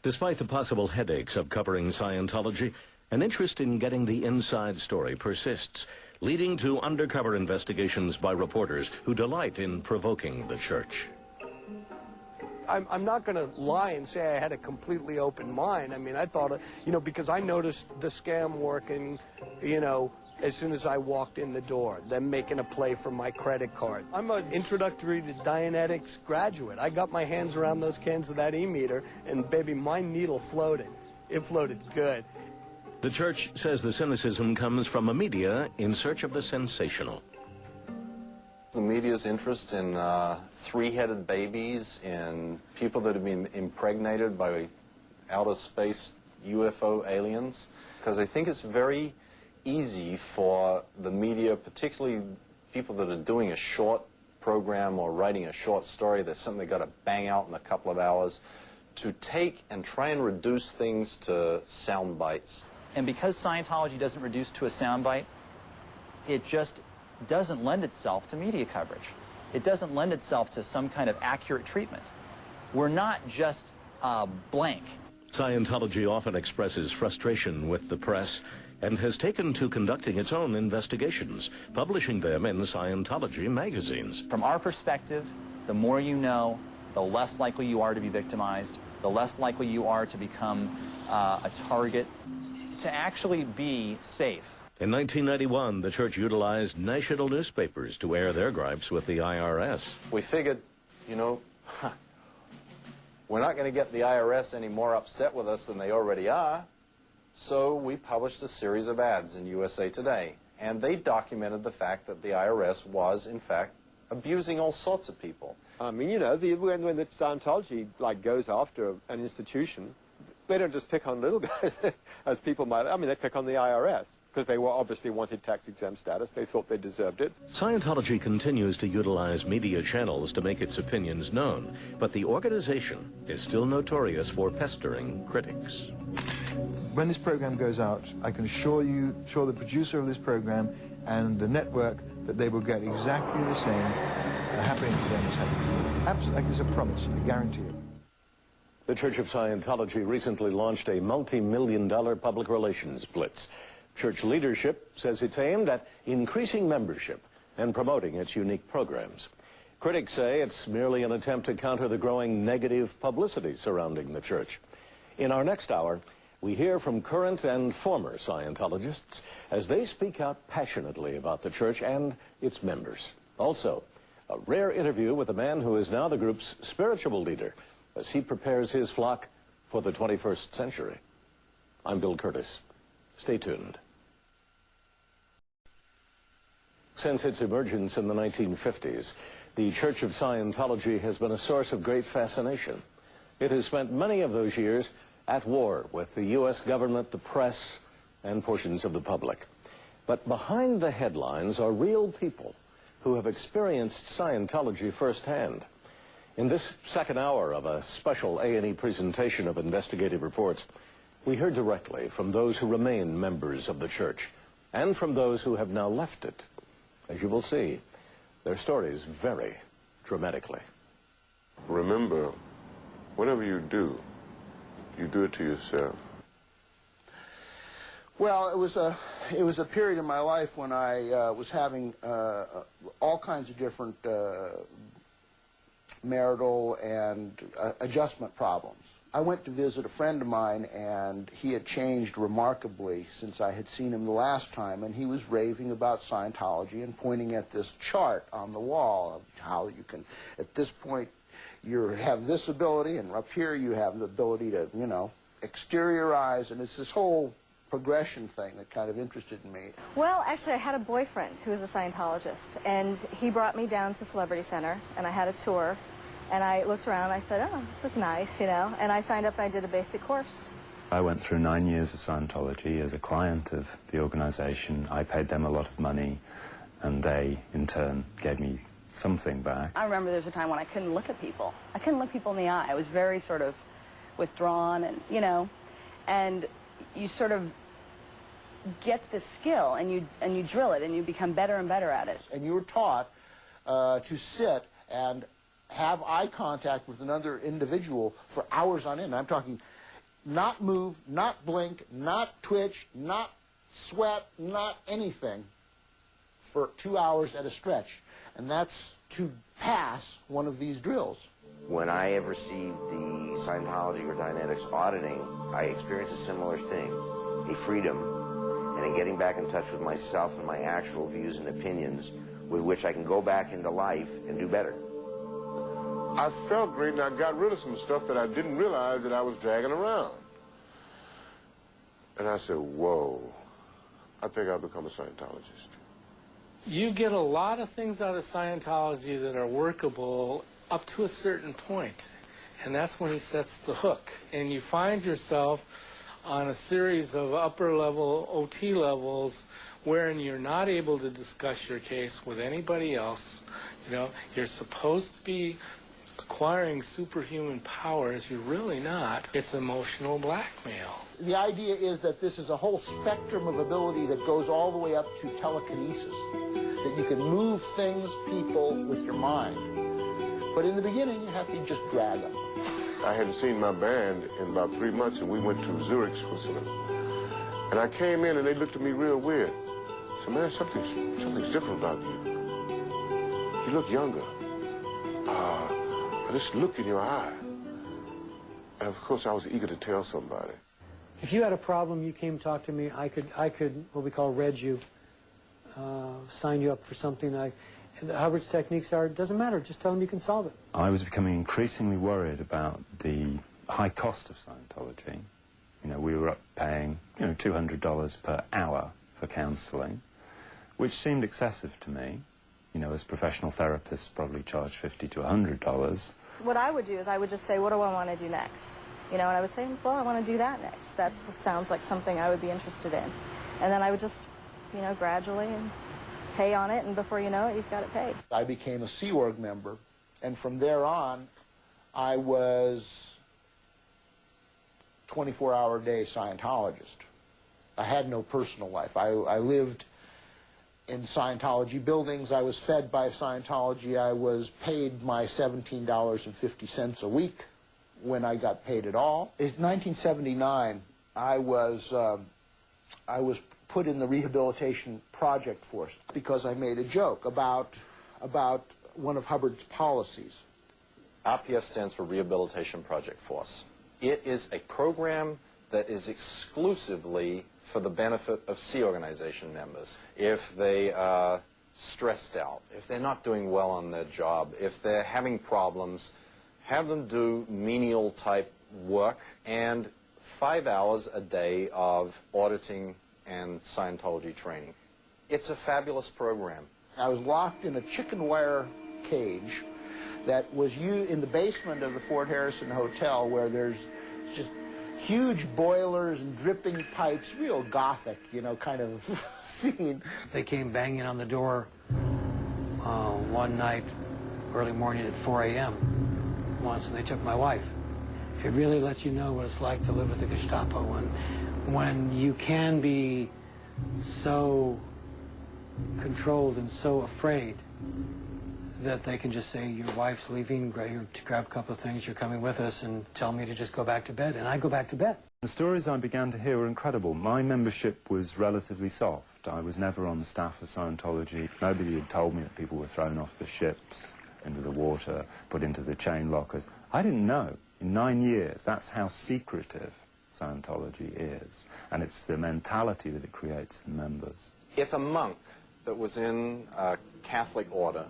Despite the possible headaches of covering Scientology, an interest in getting the inside story persists, leading to undercover investigations by reporters who delight in provoking the church. I'm not going to lie and say I had a completely open mind. I mean, I thought, because I noticed the scam working, as soon as I walked in the door, them making a play for my credit card. I'm an introductory to Dianetics graduate. I got my hands around those cans of that e-meter, and baby, my needle floated. It floated good. The church says the cynicism comes from a media in search of the sensational. The media's interest in 3-headed babies and people that have been impregnated by outer space UFO aliens, because I think it's very easy for the media, particularly people that are doing a short program or writing a short story, there's something they've got to bang out in a couple of hours, to take and try and reduce things to sound bites. And because Scientology doesn't reduce to a soundbite, it just doesn't lend itself to media coverage. It doesn't lend itself to some kind of accurate treatment. We're not just blank. Scientology often expresses frustration with the press and has taken to conducting its own investigations, publishing them in Scientology magazines. From our perspective, the more you know, the less likely you are to be victimized, the less likely you are to become a target, to actually be safe. In 1991, the church utilized national newspapers to air their gripes with the IRS. We figured, you know, we're not going to get the IRS any more upset with us than they already are. So we published a series of ads in USA Today, and they documented the fact that the IRS was, in fact, abusing all sorts of people. I mean, you know, when the Scientology goes after an institution, they don't just pick on little guys, as people might. I mean, they pick on the IRS because they obviously wanted tax-exempt status. They thought they deserved it. Scientology continues to utilize media channels to make its opinions known, but the organization is still notorious for pestering critics. When this program goes out, I can assure the producer of this program and the network that they will get exactly the same happening to them as happening to them. Absolutely, it's a promise, I guarantee it. The Church of Scientology recently launched a multi-million-dollar public relations blitz. Church leadership says it's aimed at increasing membership and promoting its unique programs. Critics say it's merely an attempt to counter the growing negative publicity surrounding the church. In our next hour, we hear from current and former Scientologists as they speak out passionately about the church and its members. Also, a rare interview with a man who is now the group's spiritual leader as he prepares his flock for the 21st century. I'm Bill Curtis. Stay tuned. Since its emergence in the 1950s, the Church of Scientology has been a source of great fascination. It has spent many of those years at war with the U.S. government, the press, and portions of the public. But behind the headlines are real people who have experienced Scientology firsthand. In this second hour of a special A&E presentation of investigative reports, we heard directly from those who remain members of the church and from those who have now left it. As you will see, their stories vary dramatically. Remember, whatever you do it to yourself. Well, it was a period in my life when I was having all kinds of different marital and adjustment problems. I went to visit a friend of mine, and he had changed remarkably since I had seen him the last time, and he was raving about Scientology and pointing at this chart on the wall of how you can, at this point, you have this ability, and up here you have the ability to, you know, exteriorize, and it's this whole progression thing that kind of interested me. Well, actually, I had a boyfriend who was a Scientologist, and he brought me down to Celebrity Center, and I had a tour, and I looked around, and I said, oh, this is nice, you know, and I signed up and I did a basic course. I went through 9 years of Scientology as a client of the organization. I paid them a lot of money, and they, in turn, gave me something back. I remember there was a time when I couldn't look at people. I couldn't look people in the eye. I was very sort of withdrawn, and, you know, and you sort of get the skill, and you drill it, and you become better and better at it. And you were taught to sit and have eye contact with another individual for hours on end. I'm talking not move, not blink, not twitch, not sweat, not anything for 2 hours at a stretch. And that's to pass one of these drills. When I have received the Scientology or Dianetics auditing, I experienced a similar thing, a freedom, and in getting back in touch with myself and my actual views and opinions with which I can go back into life and do better. I felt great, and I got rid of some stuff that I didn't realize that I was dragging around. And I said, whoa, I think I'll become a Scientologist. You get a lot of things out of Scientology that are workable up to a certain point, and that's when he sets the hook. And you find yourself on a series of upper-level OT levels wherein you're not able to discuss your case with anybody else. You know, you're supposed to be acquiring superhuman powers. You're really not. It's emotional blackmail. The idea is that this is a whole spectrum of ability that goes all the way up to telekinesis, that you can move things, people, with your mind. But in the beginning, you have to just drag them. I hadn't seen my band in about 3 months, and we went to Zurich, Switzerland. And I came in, and they looked at me real weird. I said, man, something's different about you. You look younger. This look in your eye. And of course, I was eager to tell somebody. If you had a problem, you came talk to me, I could what we call reg you, sign you up for something. Hubbard's techniques are, it doesn't matter, just tell them you can solve it. I was becoming increasingly worried about the high cost of Scientology. You know, we were up paying, you know, $200 per hour for counseling, which seemed excessive to me. You know, as professional therapists probably charge $50 to $100. What I would do is I would just say, what do I want to do next? You know, and I would say, well, I want to do that next. That sounds like something I would be interested in. And then I would just, you know, gradually pay on it, and before you know it, you've got it paid. I became a Sea Org member, and from there on, I was 24-hour-a-day Scientologist. I had no personal life. I lived in Scientology buildings. I was fed by Scientology. I was paid my $17.50 a week when I got paid at all. In 1979, I was put in the rehabilitation project force because I made a joke about one of Hubbard's policies. RPF stands for Rehabilitation Project Force. It is a program that is exclusively for the benefit of Sea Organization members. If they are stressed out, if they're not doing well on their job, if they're having problems, have them do menial type work and 5 hours a day of auditing and Scientology training. It's a fabulous program. I was locked in a chicken wire cage that was in the basement of the Fort Harrison Hotel, where there's just huge boilers and dripping pipes, real gothic, you know, kind of scene. They came banging on the door one night, early morning at 4 a.m. once, and they took my wife. It really lets you know what it's like to live with the Gestapo when you can be so controlled and so afraid that they can just say, your wife's leaving, grab a couple of things, you're coming with us, and tell me to just go back to bed. And I go back to bed. The stories I began to hear were incredible. My membership was relatively soft. I was never on the staff of Scientology. Nobody had told me that people were thrown off the ships into the water, put into the chain lockers. I didn't know. In 9 years, that's how secretive Scientology is. And it's the mentality that it creates in members. If a monk that was in a Catholic order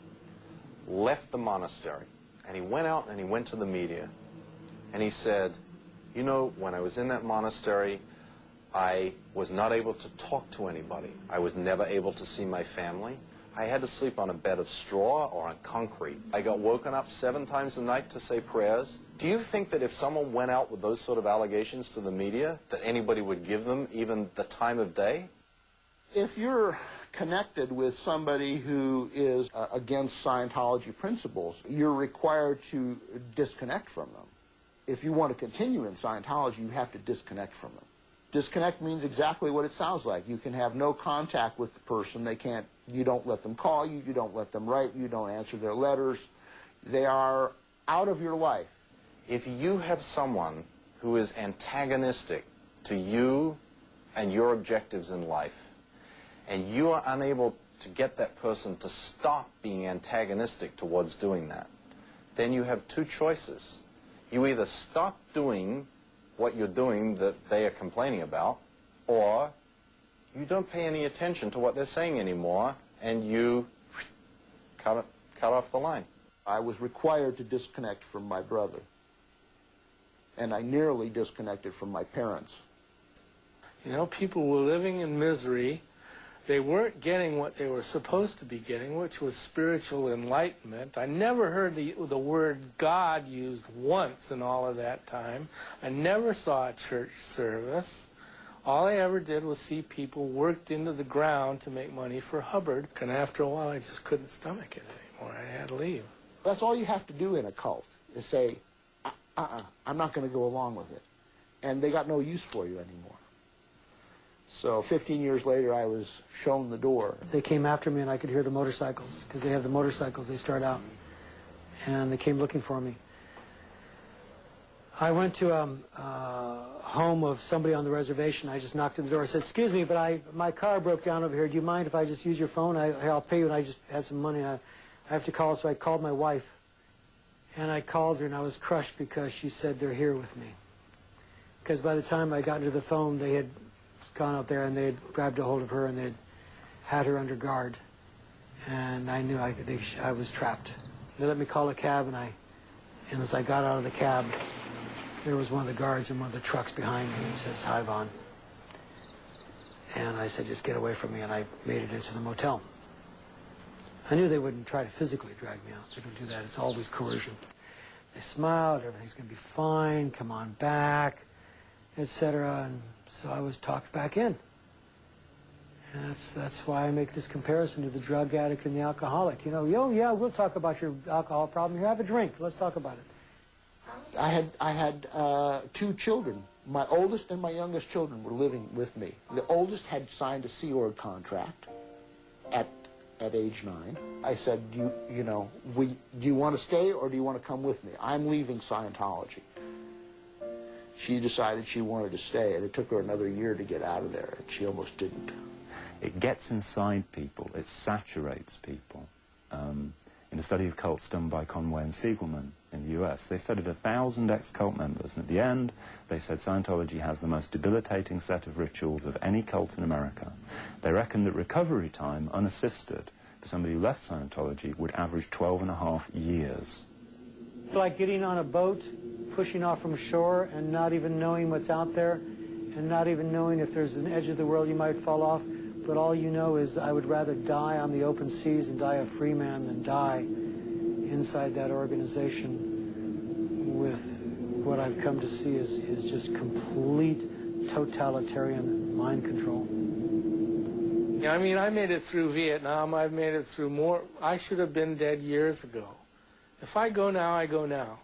left the monastery, and he went out and he went to the media, and he said, you know, when I was in that monastery, I was not able to talk to anybody. I was never able to see my family. I had to sleep on a bed of straw or on concrete. I got woken up 7 times a night to say prayers. Do you think that if someone went out with those sort of allegations to the media, that anybody would give them even the time of day? If you're connected with somebody who is against Scientology principles, you're required to disconnect from them. If you want to continue in Scientology, you have to disconnect from them. Disconnect means exactly what it sounds like. You can have no contact with the person. You don't let them call you, you don't let them write, you don't answer their letters. They are out of your life. If you have someone who is antagonistic to you and your objectives in life, and you are unable to get that person to stop being antagonistic towards doing that, then you have 2 choices. You either stop doing what you're doing that they are complaining about, or you don't pay any attention to what they're saying anymore, and you cut off the line. I was required to disconnect from my brother, and I nearly disconnected from my parents. You know, people were living in misery. They weren't getting what they were supposed to be getting, which was spiritual enlightenment. I never heard the word God used once in all of that time. I never saw a church service. All I ever did was see people worked into the ground to make money for Hubbard, and after a while I just couldn't stomach it anymore. I had to leave. That's all you have to do in a cult, is say, I'm not going to go along with it. And they got no use for you anymore. So 15 years later, I was shown the door. They came after me, and I could hear the motorcycles, because they have the motorcycles, they start out. And they came looking for me. I went to home of somebody on the reservation. I just knocked on the door. I said, "Excuse me, but my car broke down over here. Do you mind if I just use your phone? I'll pay you." And I just had some money. And I have to call, so I called my wife. And I called her, and I was crushed because she said, "They're here with me." Because by the time I got into the phone, they had gone out there and they had grabbed a hold of her and they had her under guard. And I knew I was trapped. They let me call a cab, and as I got out of the cab, there was one of the guards in one of the trucks behind me. He says, "Hi, Vaughn." And I said, "Just get away from me," and I made it into the motel. I knew they wouldn't try to physically drag me out. They don't do that. It's always coercion. They smiled, everything's going to be fine, come on back, etc. And so I was talked back in. And that's why I make this comparison to the drug addict and the alcoholic. You know, yeah, we'll talk about your alcohol problem. Here, have a drink. Let's talk about it. I had 2 children. My oldest and my youngest children were living with me. The oldest had signed a Sea Org contract at age 9. I said, do you want to stay or do you want to come with me? I'm leaving Scientology. She decided she wanted to stay, and it took her another year to get out of there, and she almost didn't. It gets inside people. It saturates people. In a study of cults done by Conway and Siegelman in the US, they studied 1,000 ex-cult members, and at the end, they said Scientology has the most debilitating set of rituals of any cult in America. They reckoned that recovery time, unassisted, for somebody who left Scientology would average 12.5 years. It's like getting on a boat, pushing off from shore, and not even knowing what's out there, and not even knowing if there's an edge of the world you might fall off. But all you know is I would rather die on the open seas and die a free man than die inside that organization with what I've come to see is just complete totalitarian mind control. Yeah, I mean, I made it through Vietnam. I've made it through more. I should have been dead years ago. If I go now, I go now.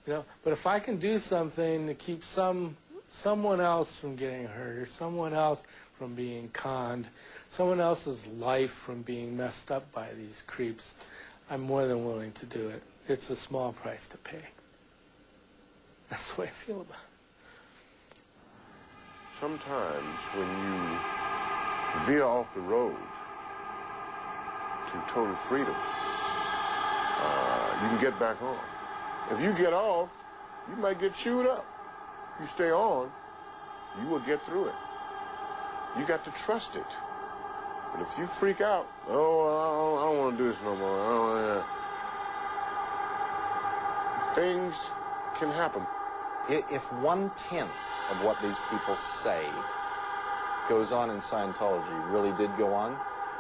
You know, but if I can do something to keep someone else from getting hurt, or someone else from being conned, someone else's life from being messed up by these creeps, I'm more than willing to do it. It's a small price to pay. That's the way I feel about it. Sometimes when you veer off the road to total freedom, you can get back on. If you get off, you might get chewed up. If you stay on, you will get through it. You got to trust it. But if you freak out, I don't want to do this no more. Things can happen. If 1/10 of what these people say goes on in Scientology really did go on,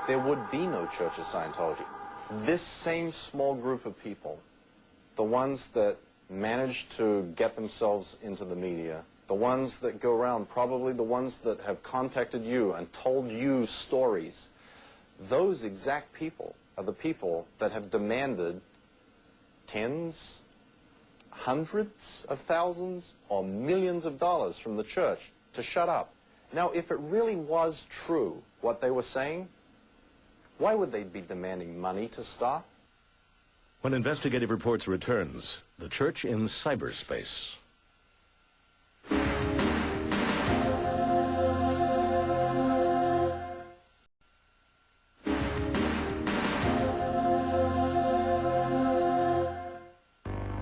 there would be no Church of Scientology. This same small group of people, the ones that manage to get themselves into the media, the ones that go around, probably the ones that have contacted you and told you stories, those exact people are the people that have demanded tens, hundreds of thousands, or millions of dollars from the church to shut up. Now, if it really was true, what they were saying, why would they be demanding money to stop? When Investigative Reports returns, the church in cyberspace.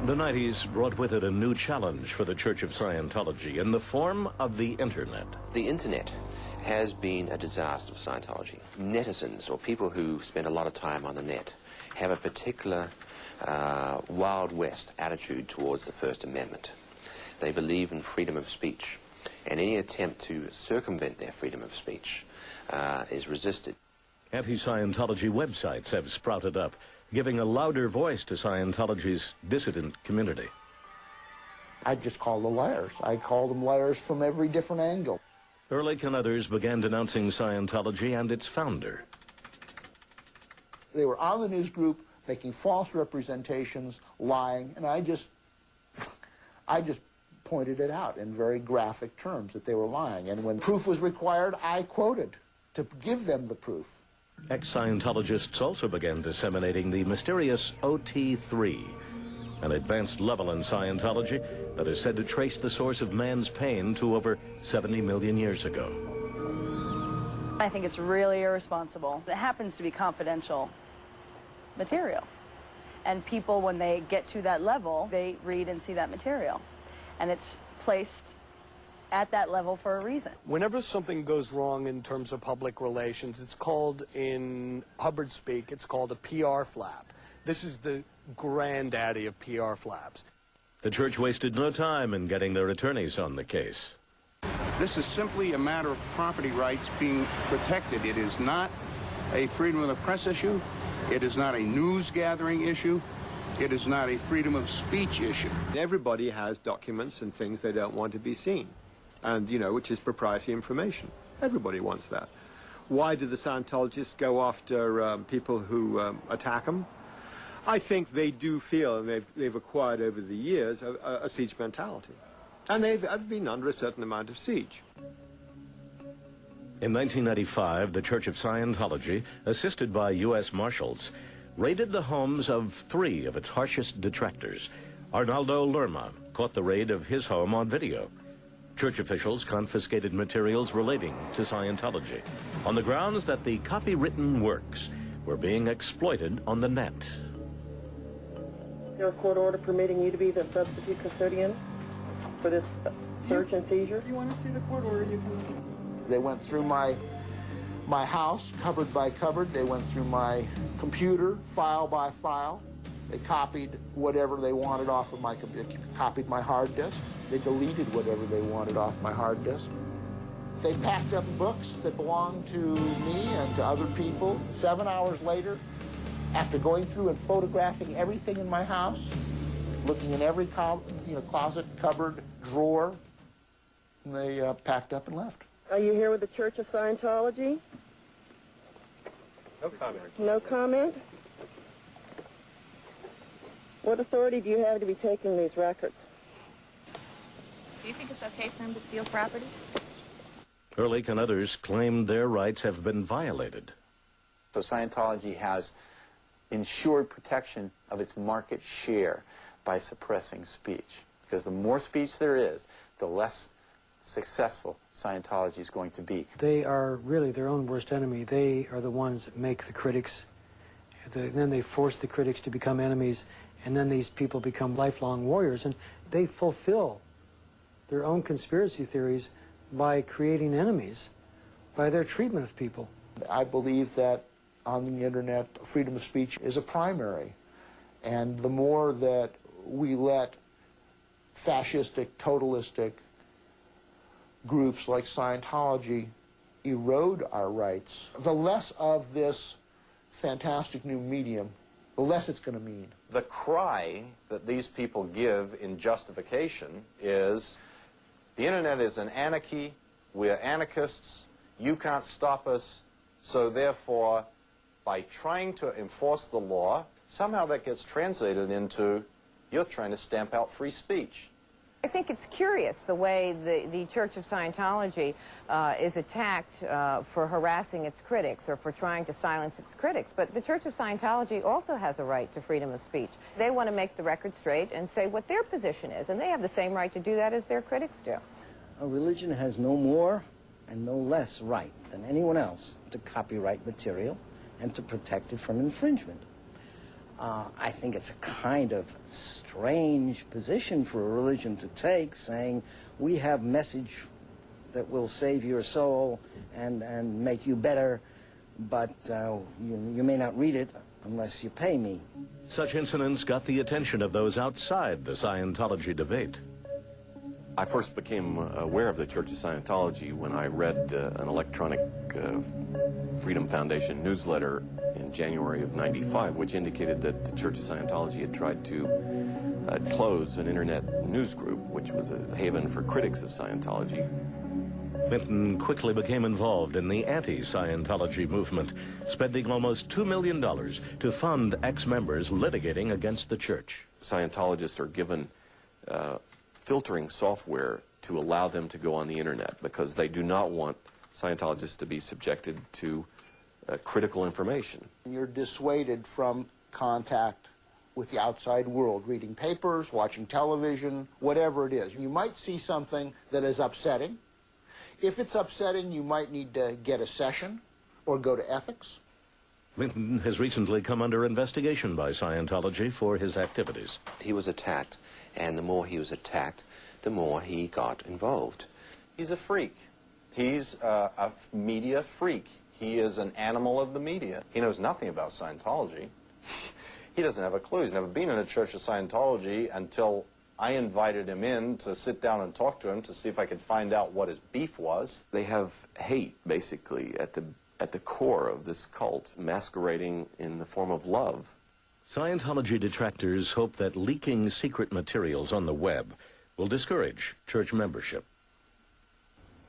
The 90s brought with it a new challenge for the Church of Scientology in the form of the Internet. The Internet has been a disaster for Scientology. Netizens, or people who spend a lot of time on the net, have a particular Wild West attitude towards the First Amendment. They believe in freedom of speech, and any attempt to circumvent their freedom of speech is resisted. Anti-Scientology websites have sprouted up, giving a louder voice to Scientology's dissident community. I just call them liars. I call them liars from every different angle. Ehrlich and others began denouncing Scientology and its founder. They were on the news group making false representations, lying, and I just pointed it out in very graphic terms that they were lying. And when proof was required, I quoted to give them the proof. Ex-Scientologists also began disseminating the mysterious OT3, an advanced level in Scientology that is said to trace the source of man's pain to over 70 million years ago. I think it's really irresponsible. It happens to be confidential material. And people, when they get to that level, they read and see that material. And it's placed at that level for a reason. Whenever something goes wrong in terms of public relations, it's called, in Hubbard speak, it's called a PR flap. This is the granddaddy of PR flaps. The church wasted no time in getting their attorneys on the case. This is simply a matter of property rights being protected. It is not a freedom of the press issue. It is not a news gathering issue. It is not a freedom of speech issue. Everybody has documents and things they don't want to be seen, and, you know, which is proprietary information. Everybody wants that. Why do the Scientologists go after people who attack them? I think they do feel, and they've acquired over the years, a siege mentality. And they've been under a certain amount of siege. In 1995, the Church of Scientology, assisted by U.S. Marshals, raided the homes of 3 of its harshest detractors. Arnaldo Lerma caught the raid of his home on video. Church officials confiscated materials relating to Scientology on the grounds that the copywritten works were being exploited on the net. Your court order permitting you to be the substitute custodian for this search and seizure? If you want to see the court order, you can. They went through my house, cupboard by cupboard. They went through my computer, file by file. They copied whatever they wanted off of my computer. They copied my hard disk. They deleted whatever they wanted off my hard disk. They packed up books that belonged to me and to other people. 7 hours later, after going through and photographing everything in my house, looking in every closet, cupboard, drawer, and they packed up and left. Are you here with the Church of Scientology? No comment. No comment? What authority do you have to be taking these records? Do you think it's okay for him to steal property? Ehrlich and others claimed their rights have been violated. So Scientology has ensured protection of its market share by suppressing speech. Because the more speech there is, the less successful Scientology is going to be. They are really their own worst enemy. They are the ones that make the critics. Then they force the critics to become enemies, and then these people become lifelong warriors, and they fulfill their own conspiracy theories by creating enemies, by their treatment of people. I believe that on the internet, freedom of speech is a primary, and the more that we let fascistic, totalistic groups like Scientology erode our rights, the less of this fantastic new medium, the less it's going to mean. The cry that these people give in justification is, the internet is an anarchy, we're anarchists, you can't stop us, so therefore, by trying to enforce the law, somehow that gets translated into, you're trying to stamp out free speech. I think it's curious the way the Church of Scientology is attacked for harassing its critics or for trying to silence its critics. But the Church of Scientology also has a right to freedom of speech. They want to make the record straight and say what their position is, and they have the same right to do that as their critics do. A religion has no more and no less right than anyone else to copyright material and to protect it from infringement. I think it's a kind of strange position for a religion to take, saying, we have message that will save your soul and make you better, but you may not read it unless you pay me. Such incidents got the attention of those outside the Scientology debate. I first became aware of the Church of Scientology when I read an electronic Freedom Foundation newsletter in January of '95, which indicated that the Church of Scientology had tried to close an internet news group, which was a haven for critics of Scientology. Minton quickly became involved in the anti-Scientology movement, spending almost $2 million to fund ex-members litigating against the church. Scientologists are given filtering software to allow them to go on the internet because they do not want Scientologists to be subjected to critical information. You're dissuaded from contact with the outside world, reading papers, watching television, whatever it is. You might see something that is upsetting. If it's upsetting, you might need to get a session or go to ethics. Linton has recently come under investigation by Scientology for his activities. He was attacked, and the more he was attacked, the more he got involved. He's a freak. He's a media freak. He is an animal of the media. He knows nothing about Scientology. He doesn't have a clue. He's never been in a Church of Scientology until I invited him in to sit down and talk to him to see if I could find out what his beef was. They have hate, basically, at the core of this cult, masquerading in the form of love. Scientology detractors hope that leaking secret materials on the web will discourage church membership.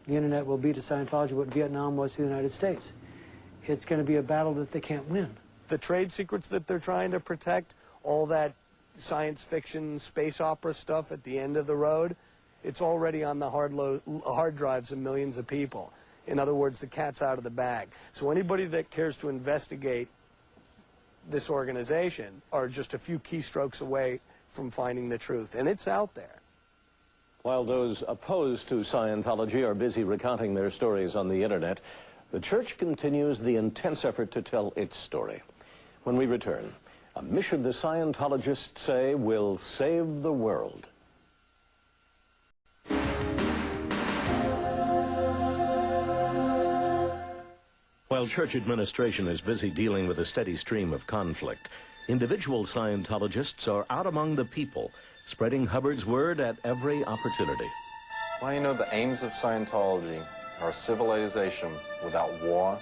The internet will be to Scientology what Vietnam was to the United States. It's going to be a battle that they can't win. The trade secrets that they're trying to protect, all that science fiction, space opera stuff at the end of the road, it's already on the hard drives of millions of people. In other words, the cat's out of the bag. So anybody that cares to investigate this organization are just a few keystrokes away from finding the truth, and it's out there. While those opposed to Scientology are busy recounting their stories on the internet, the church continues the intense effort to tell its story. When we return, a mission the Scientologists say will save the world. While church administration is busy dealing with a steady stream of conflict, individual Scientologists are out among the people, spreading Hubbard's word at every opportunity. Well, you know, the aims of Scientology are civilization without war,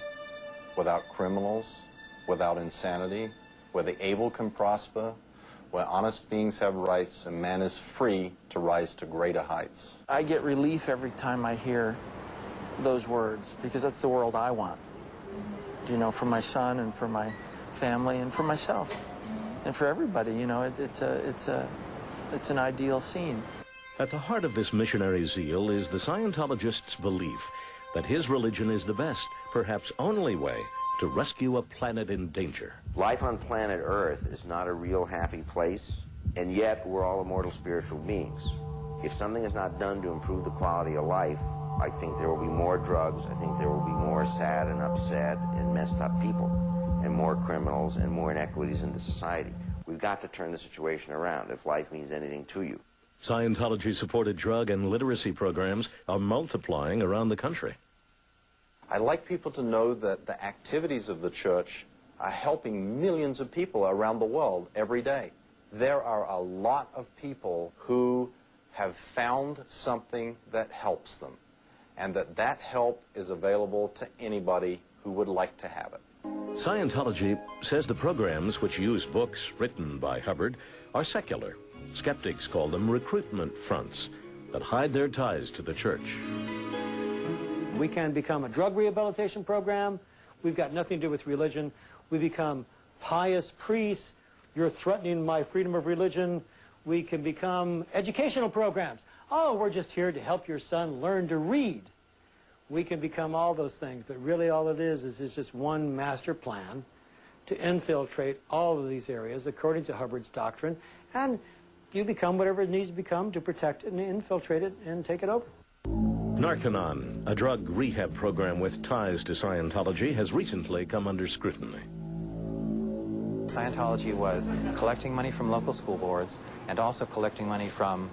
without criminals, without insanity, where the able can prosper, where honest beings have rights, and man is free to rise to greater heights. I get relief every time I hear those words, because that's the world I want. You know, for my son and for my family and for myself and for everybody. You know, it's an ideal scene. At the heart of this missionary zeal is the Scientologist's belief that his religion is the best, perhaps only way, to rescue a planet in danger. Life on planet Earth is not a real happy place, and yet we're all immortal spiritual beings. If something is not done to improve the quality of life, I think there will be more drugs, I think there will be more sad and upset and messed up people, and more criminals and more inequities in the society. We've got to turn the situation around if life means anything to you. Scientology-supported drug and literacy programs are multiplying around the country. I'd like people to know that the activities of the church are helping millions of people around the world every day. There are a lot of people who have found something that helps them, and that help is available to anybody who would like to have it. Scientology says the programs, which use books written by Hubbard, are secular. Skeptics call them recruitment fronts that hide their ties to the church. We can become a drug rehabilitation program. We've got nothing to do with religion. We become pious priests. You're threatening my freedom of religion. We can become educational programs. Oh, we're just here to help your son learn to read. We can become all those things, but really all it is just one master plan to infiltrate all of these areas according to Hubbard's doctrine, and you become whatever it needs to become to protect it and infiltrate it and take it over. Narconon, a drug rehab program with ties to Scientology, has recently come under scrutiny. Scientology was collecting money from local school boards and also collecting money from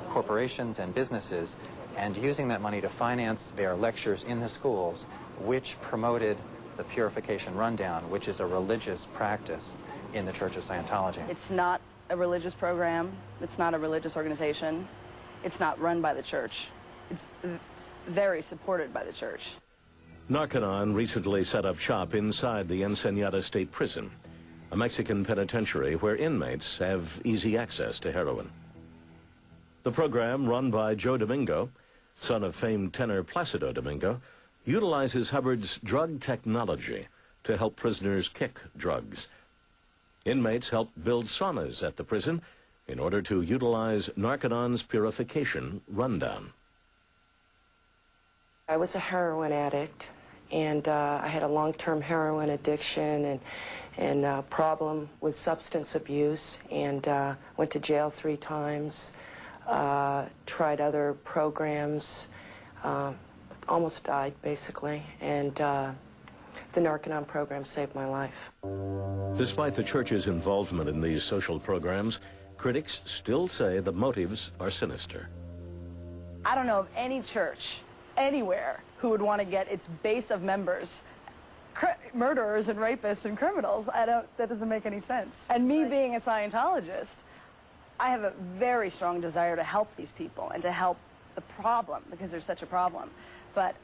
corporations and businesses and using that money to finance their lectures in the schools, which promoted the Purification Rundown, which is a religious practice in the Church of Scientology. It's not a religious program. It's not a religious organization. It's not run by the church. It's very supported by the church. Narconon recently set up shop inside the Ensenada State Prison, a Mexican penitentiary where inmates have easy access to heroin. The program, run by Joe Domingo, son of famed tenor Placido Domingo, utilizes Hubbard's drug technology to help prisoners kick drugs. Inmates help build saunas at the prison in order to utilize Narconon's Purification Rundown. I was a heroin addict, and I had a long-term heroin addiction, and a problem with substance abuse, and went to jail 3 times, tried other programs, almost died, basically, and the Narconon program saved my life. Despite the church's involvement in these social programs, critics still say the motives are sinister. I don't know of any church anywhere who would want to get its base of members murderers and rapists and criminals. That doesn't make any sense. And me being a Scientologist, I have a very strong desire to help these people and to help the problem, because there's such a problem. But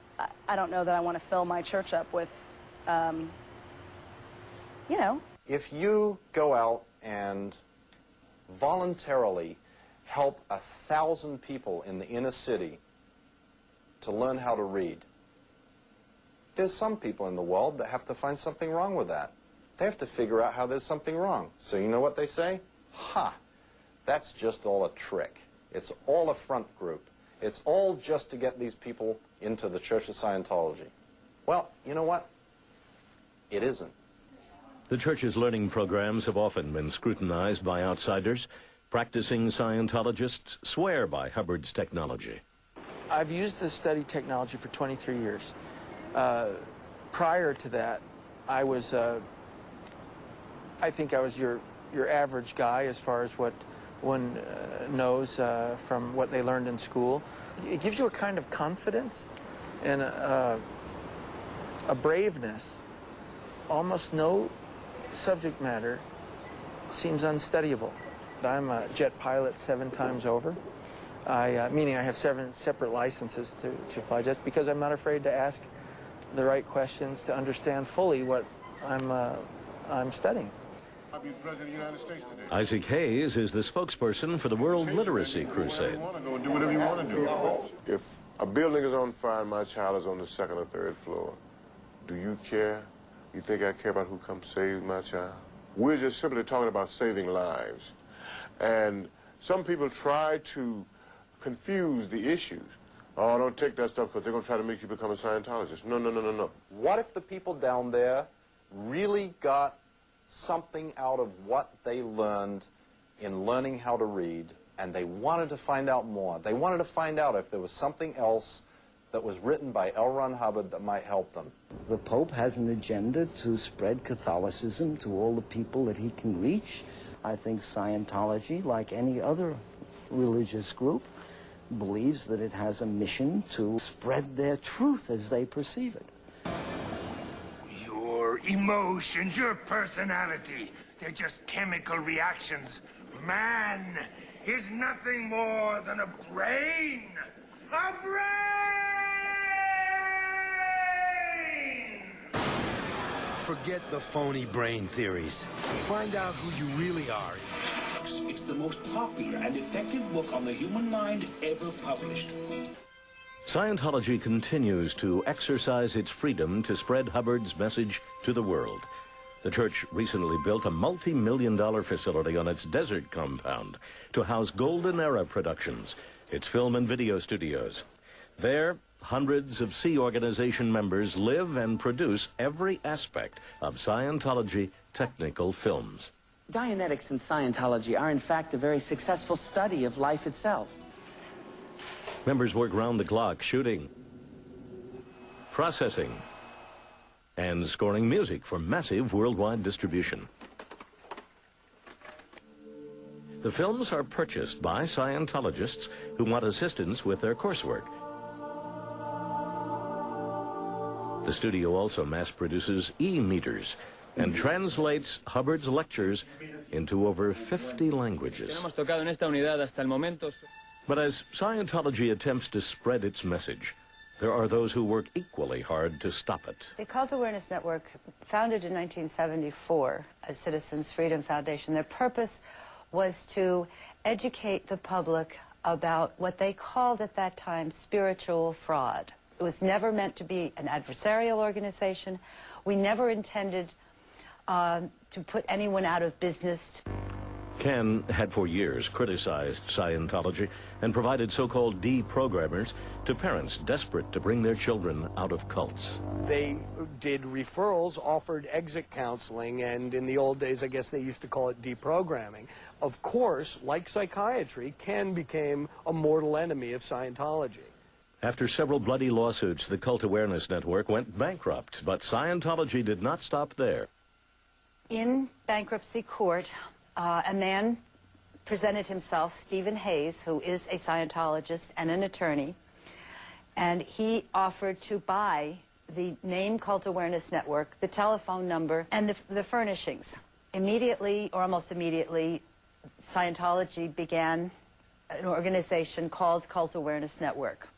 I don't know that I want to fill my church up with, you know. If you go out and voluntarily help 1,000 people in the inner city to learn how to read, there's some people in the world that have to find something wrong with that. They have to figure out how there's something wrong. So you know what they say? Ha! That's just all a trick. It's all a front group. It's all just to get these people into the Church of Scientology. Well, you know what? It isn't. The church's learning programs have often been scrutinized by outsiders. Practicing Scientologists swear by Hubbard's technology. I've used this study technology for 23 years. Prior to that, I was, I think I was your average guy as far as what one knows from what they learned in school. It gives you a kind of confidence and a braveness. Almost no subject matter seems unstudyable. I'm a jet pilot 7 times over, meaning I have 7 separate licenses to fly jets, because I'm not afraid to ask the right questions to understand fully what I'm studying. I'll be the President of the United States today. Isaac Hayes is the spokesperson for the World Literacy Crusade. Do whatever you want to do. If a building is on fire and my child is on the 2nd or 3rd floor, do you care? You think I care about who comes save my child? We're just simply talking about saving lives. And some people try to confuse the issues. Oh, don't take that stuff because they're going to try to make you become a Scientologist. No, no, no, no, no. What if the people down there really got something out of what they learned in learning how to read, and they wanted to find out more? They wanted to find out if there was something else that was written by L. Ron Hubbard that might help them. The Pope has an agenda to spread Catholicism to all the people that he can reach. I think Scientology, like any other religious group, believes that it has a mission to spread their truth as they perceive it. Your emotions, your personality, they're just chemical reactions. Man is nothing more than a brain. A brain! Forget the phony brain theories. Find out who you really are. It's the most popular and effective book on the human mind ever published. Scientology continues to exercise its freedom to spread Hubbard's message to the world. The church recently built a multi-million-dollar facility on its desert compound to house Golden Era Productions, its film and video studios. There, hundreds of Sea Organization members live and produce every aspect of Scientology technical films. Dianetics and Scientology are, in fact, a very successful study of life itself. Members work round the clock shooting, processing, and scoring music for massive worldwide distribution. The films are purchased by Scientologists who want assistance with their coursework. The studio also mass produces e-meters and translates Hubbard's lectures into over 50 languages. But as Scientology attempts to spread its message, there are those who work equally hard to stop it. The Cult Awareness Network, founded in 1974 as Citizens Freedom Foundation, their purpose was to educate the public about what they called at that time spiritual fraud. It was never meant to be an adversarial organization. We never intended to put anyone out of business. Ken had for years criticized Scientology and provided so-called deprogrammers to parents desperate to bring their children out of cults. They did referrals, offered exit counseling, and in the old days, I guess they used to call it deprogramming. Of course, like psychiatry, Ken became a mortal enemy of Scientology. After several bloody lawsuits, the Cult Awareness Network went bankrupt, but Scientology did not stop there. In bankruptcy court, a man presented himself, Stephen Hayes, who is a Scientologist and an attorney, and he offered to buy the name Cult Awareness Network, the telephone number, and the furnishings. Immediately, or almost immediately, Scientology began an organization called Cult Awareness Network.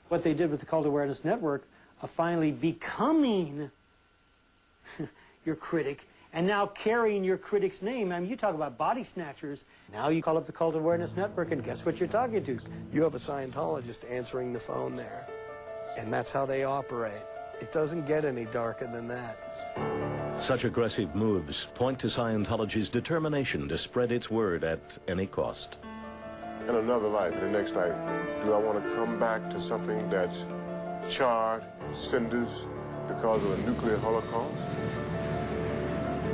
What they did with the Cult Awareness Network of finally becoming your critic and now carrying your critic's name. I mean, you talk about body snatchers. Now you call up the Cult Awareness Network, and guess what you're talking to? You have a Scientologist answering the phone there, and that's how they operate. It doesn't get any darker than that. Such aggressive moves point to Scientology's determination to spread its word at any cost. In another life, in the next life, do I want to come back to something that's charred, cinders, because of a nuclear holocaust?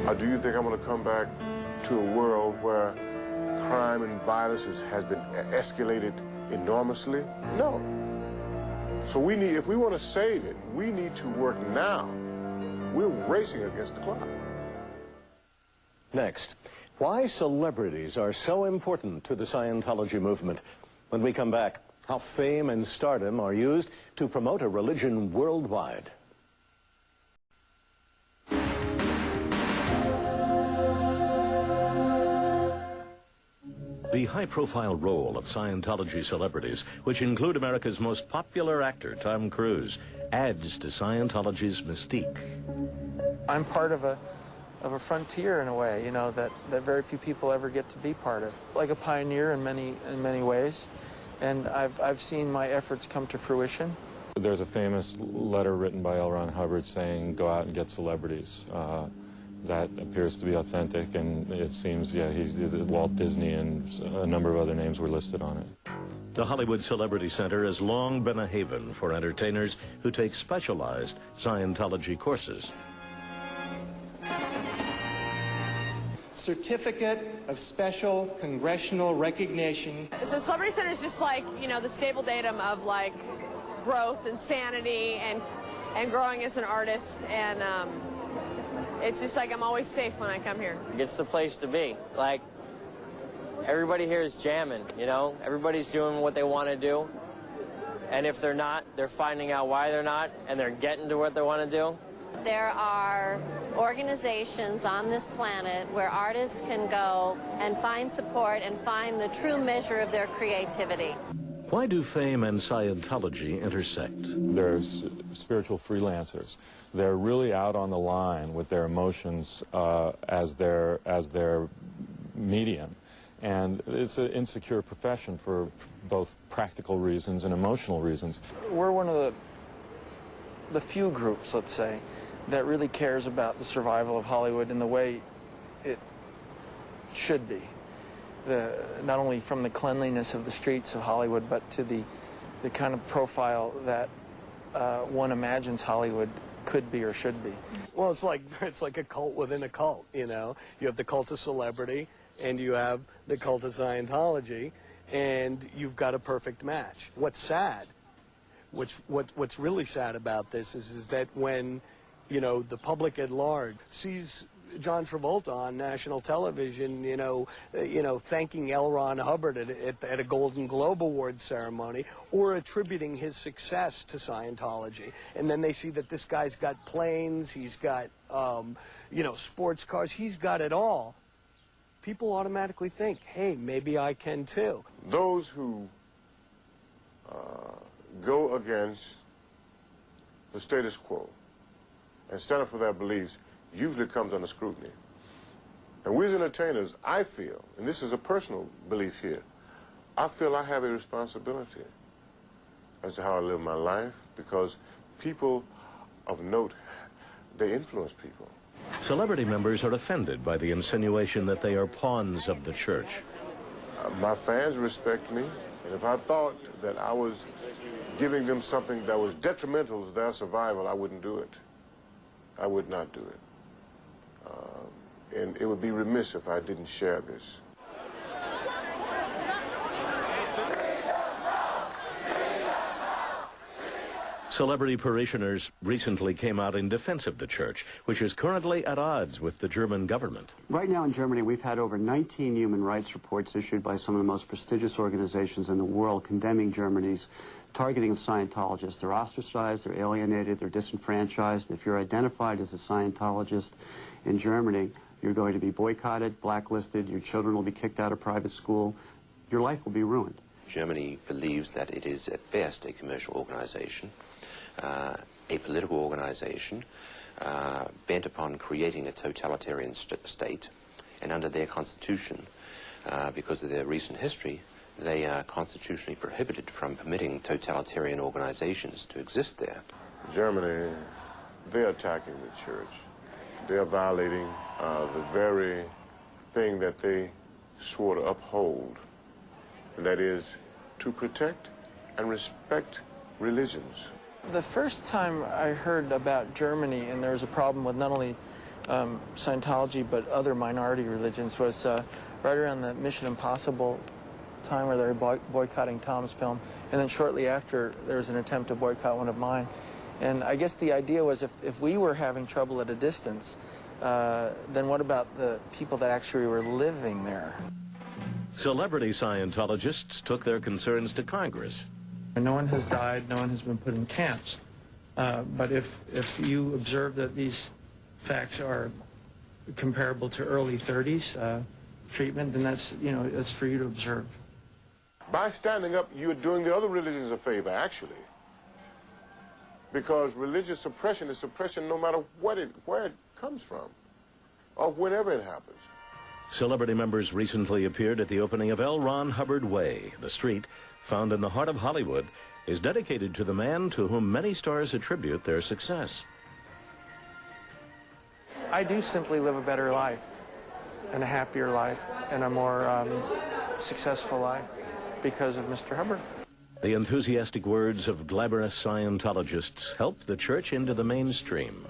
Or do you think I'm going to come back to a world where crime and violence has been escalated enormously? No. So if we want to save it, we need to work now. We're racing against the clock. Next, why celebrities are so important to the Scientology movement. When we come back, how fame and stardom are used to promote a religion worldwide. The high-profile role of Scientology celebrities, which include America's most popular actor, Tom Cruise, adds to Scientology's mystique. I'm part of a frontier in a way, you know, that very few people ever get to be part of. Like a pioneer in many ways, and I've seen my efforts come to fruition. There's a famous letter written by L. Ron Hubbard saying, "Go out and get celebrities." That appears to be authentic, and it seems, yeah, Walt Disney and a number of other names were listed on it. The Hollywood Celebrity Center has long been a haven for entertainers who take specialized Scientology courses. Certificate of Special Congressional Recognition. So Celebrity Center is just like, you know, the stable datum of like growth and sanity and growing as an artist, and it's just like I'm always safe when I come here. It's the place to be. Like, everybody here is jamming, you know? Everybody's doing what they want to do. And if they're not, they're finding out why they're not, and they're getting to what they want to do. There are organizations on this planet where artists can go and find support and find the true measure of their creativity. Why do fame and Scientology intersect? There's spiritual freelancers. They're really out on the line with their emotions as their medium. And it's an insecure profession for both practical reasons and emotional reasons. We're one of the few groups, let's say, that really cares about the survival of Hollywood in the way it should be. Not only from the cleanliness of the streets of Hollywood, but to the kind of profile that one imagines Hollywood could be or should be. Well, it's like a cult within a cult, you know. You have the cult of celebrity, and you have the cult of Scientology, and you've got a perfect match. What's sad, what's really sad about this is that when, you know, the public at large sees John Travolta on national television, you know, thanking L. Ron Hubbard at a Golden Globe Award ceremony, or attributing his success to Scientology, and then they see that this guy's got planes, he's got, you know, sports cars, he's got it all. People automatically think, hey, maybe I can too. Those who go against the status quo and stand up for their beliefs usually comes under scrutiny. And we as entertainers, I feel, and this is a personal belief here, I feel I have a responsibility as to how I live my life, because people of note, they influence people. Celebrity members are offended by the insinuation that they are pawns of the church. My fans respect me, and if I thought that I was giving them something that was detrimental to their survival, I wouldn't do it. I would not do it. And it would be remiss if I didn't share this. Celebrity parishioners recently came out in defense of the church, which is currently at odds with the German government. Right now in Germany, we've had over 19 human rights reports issued by some of the most prestigious organizations in the world condemning Germany's targeting of Scientologists. They're ostracized, they're alienated, they're disenfranchised. If you're identified as a Scientologist in Germany, you're going to be boycotted, blacklisted, your children will be kicked out of private school, your life will be ruined. Germany believes that it is at best a commercial organization, a political organization bent upon creating a totalitarian state, and under their constitution, because of their recent history, they are constitutionally prohibited from permitting totalitarian organizations to exist there. Germany, they're attacking the church. They're violating the very thing that they swore to uphold, and that is to protect and respect religions. The first time I heard about Germany, and there was a problem with not only Scientology but other minority religions, was right around the Mission Impossible time where they were boycotting Tom's film, and then shortly after there was an attempt to boycott one of mine. And I guess the idea was if we were having trouble at a distance, then what about the people that actually were living there? Celebrity Scientologists took their concerns to Congress. No one has died, no one has been put in camps. But if you observe that these facts are comparable to early 30s treatment, then that's, that's for you to observe. By standing up, you're doing the other religions a favor, actually. Because religious suppression is suppression no matter where it comes from, or whenever it happens. Celebrity members recently appeared at the opening of L. Ron Hubbard Way. The street, found in the heart of Hollywood, is dedicated to the man to whom many stars attribute their success. I do simply live a better life, and a happier life, and a more successful life because of Mr. Hubbard. The enthusiastic words of glamorous Scientologists helped the church into the mainstream.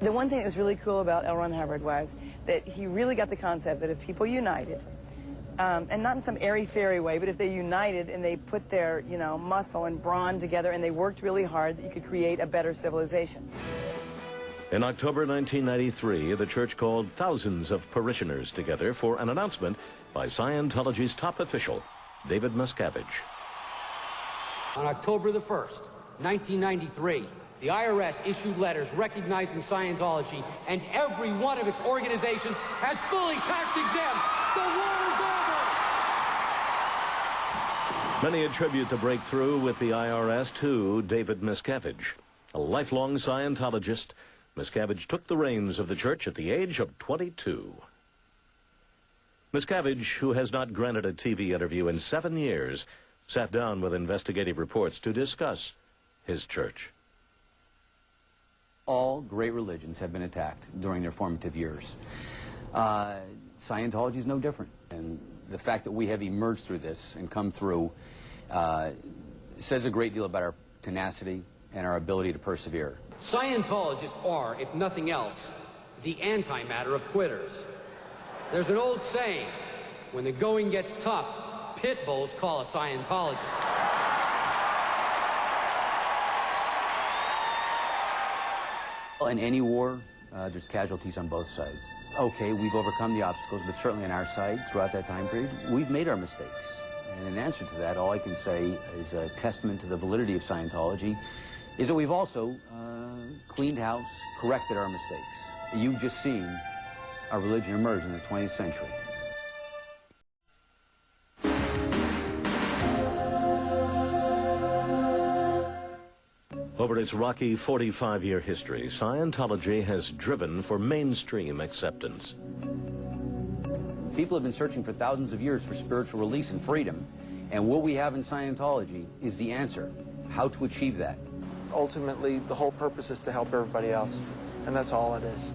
The one thing that was really cool about L. Ron Hubbard was that he really got the concept that if people united, and not in some airy-fairy way, but if they united and they put their, muscle and brawn together and they worked really hard, that you could create a better civilization. In October 1993, the church called thousands of parishioners together for an announcement by Scientology's top official, David Miscavige. On October the 1st, 1993, the IRS issued letters recognizing Scientology and every one of its organizations as fully tax-exempt. The war is over! Many attribute the breakthrough with the IRS to David Miscavige. A lifelong Scientologist, Miscavige took the reins of the church at the age of 22. Miscavige, who has not granted a TV interview in 7 years, sat down with investigative reports to discuss his church. All great religions have been attacked during their formative years. Scientology is no different. And the fact that we have emerged through this and come through says a great deal about our tenacity and our ability to persevere. Scientologists are, if nothing else, the antimatter of quitters. There's an old saying, when the going gets tough, pit bulls call a Scientologist. In any war, there's casualties on both sides. Okay, we've overcome the obstacles, but certainly on our side, throughout that time period, we've made our mistakes. And in answer to that, all I can say is a testament to the validity of Scientology is that we've also cleaned house, corrected our mistakes. You've just seen our religion emerge in the 20th century. Over its rocky 45-year history, Scientology has driven for mainstream acceptance. People have been searching for thousands of years for spiritual release and freedom, and what we have in Scientology is the answer. How to achieve that. ultimately the whole purpose is to help everybody else, and that's all it is.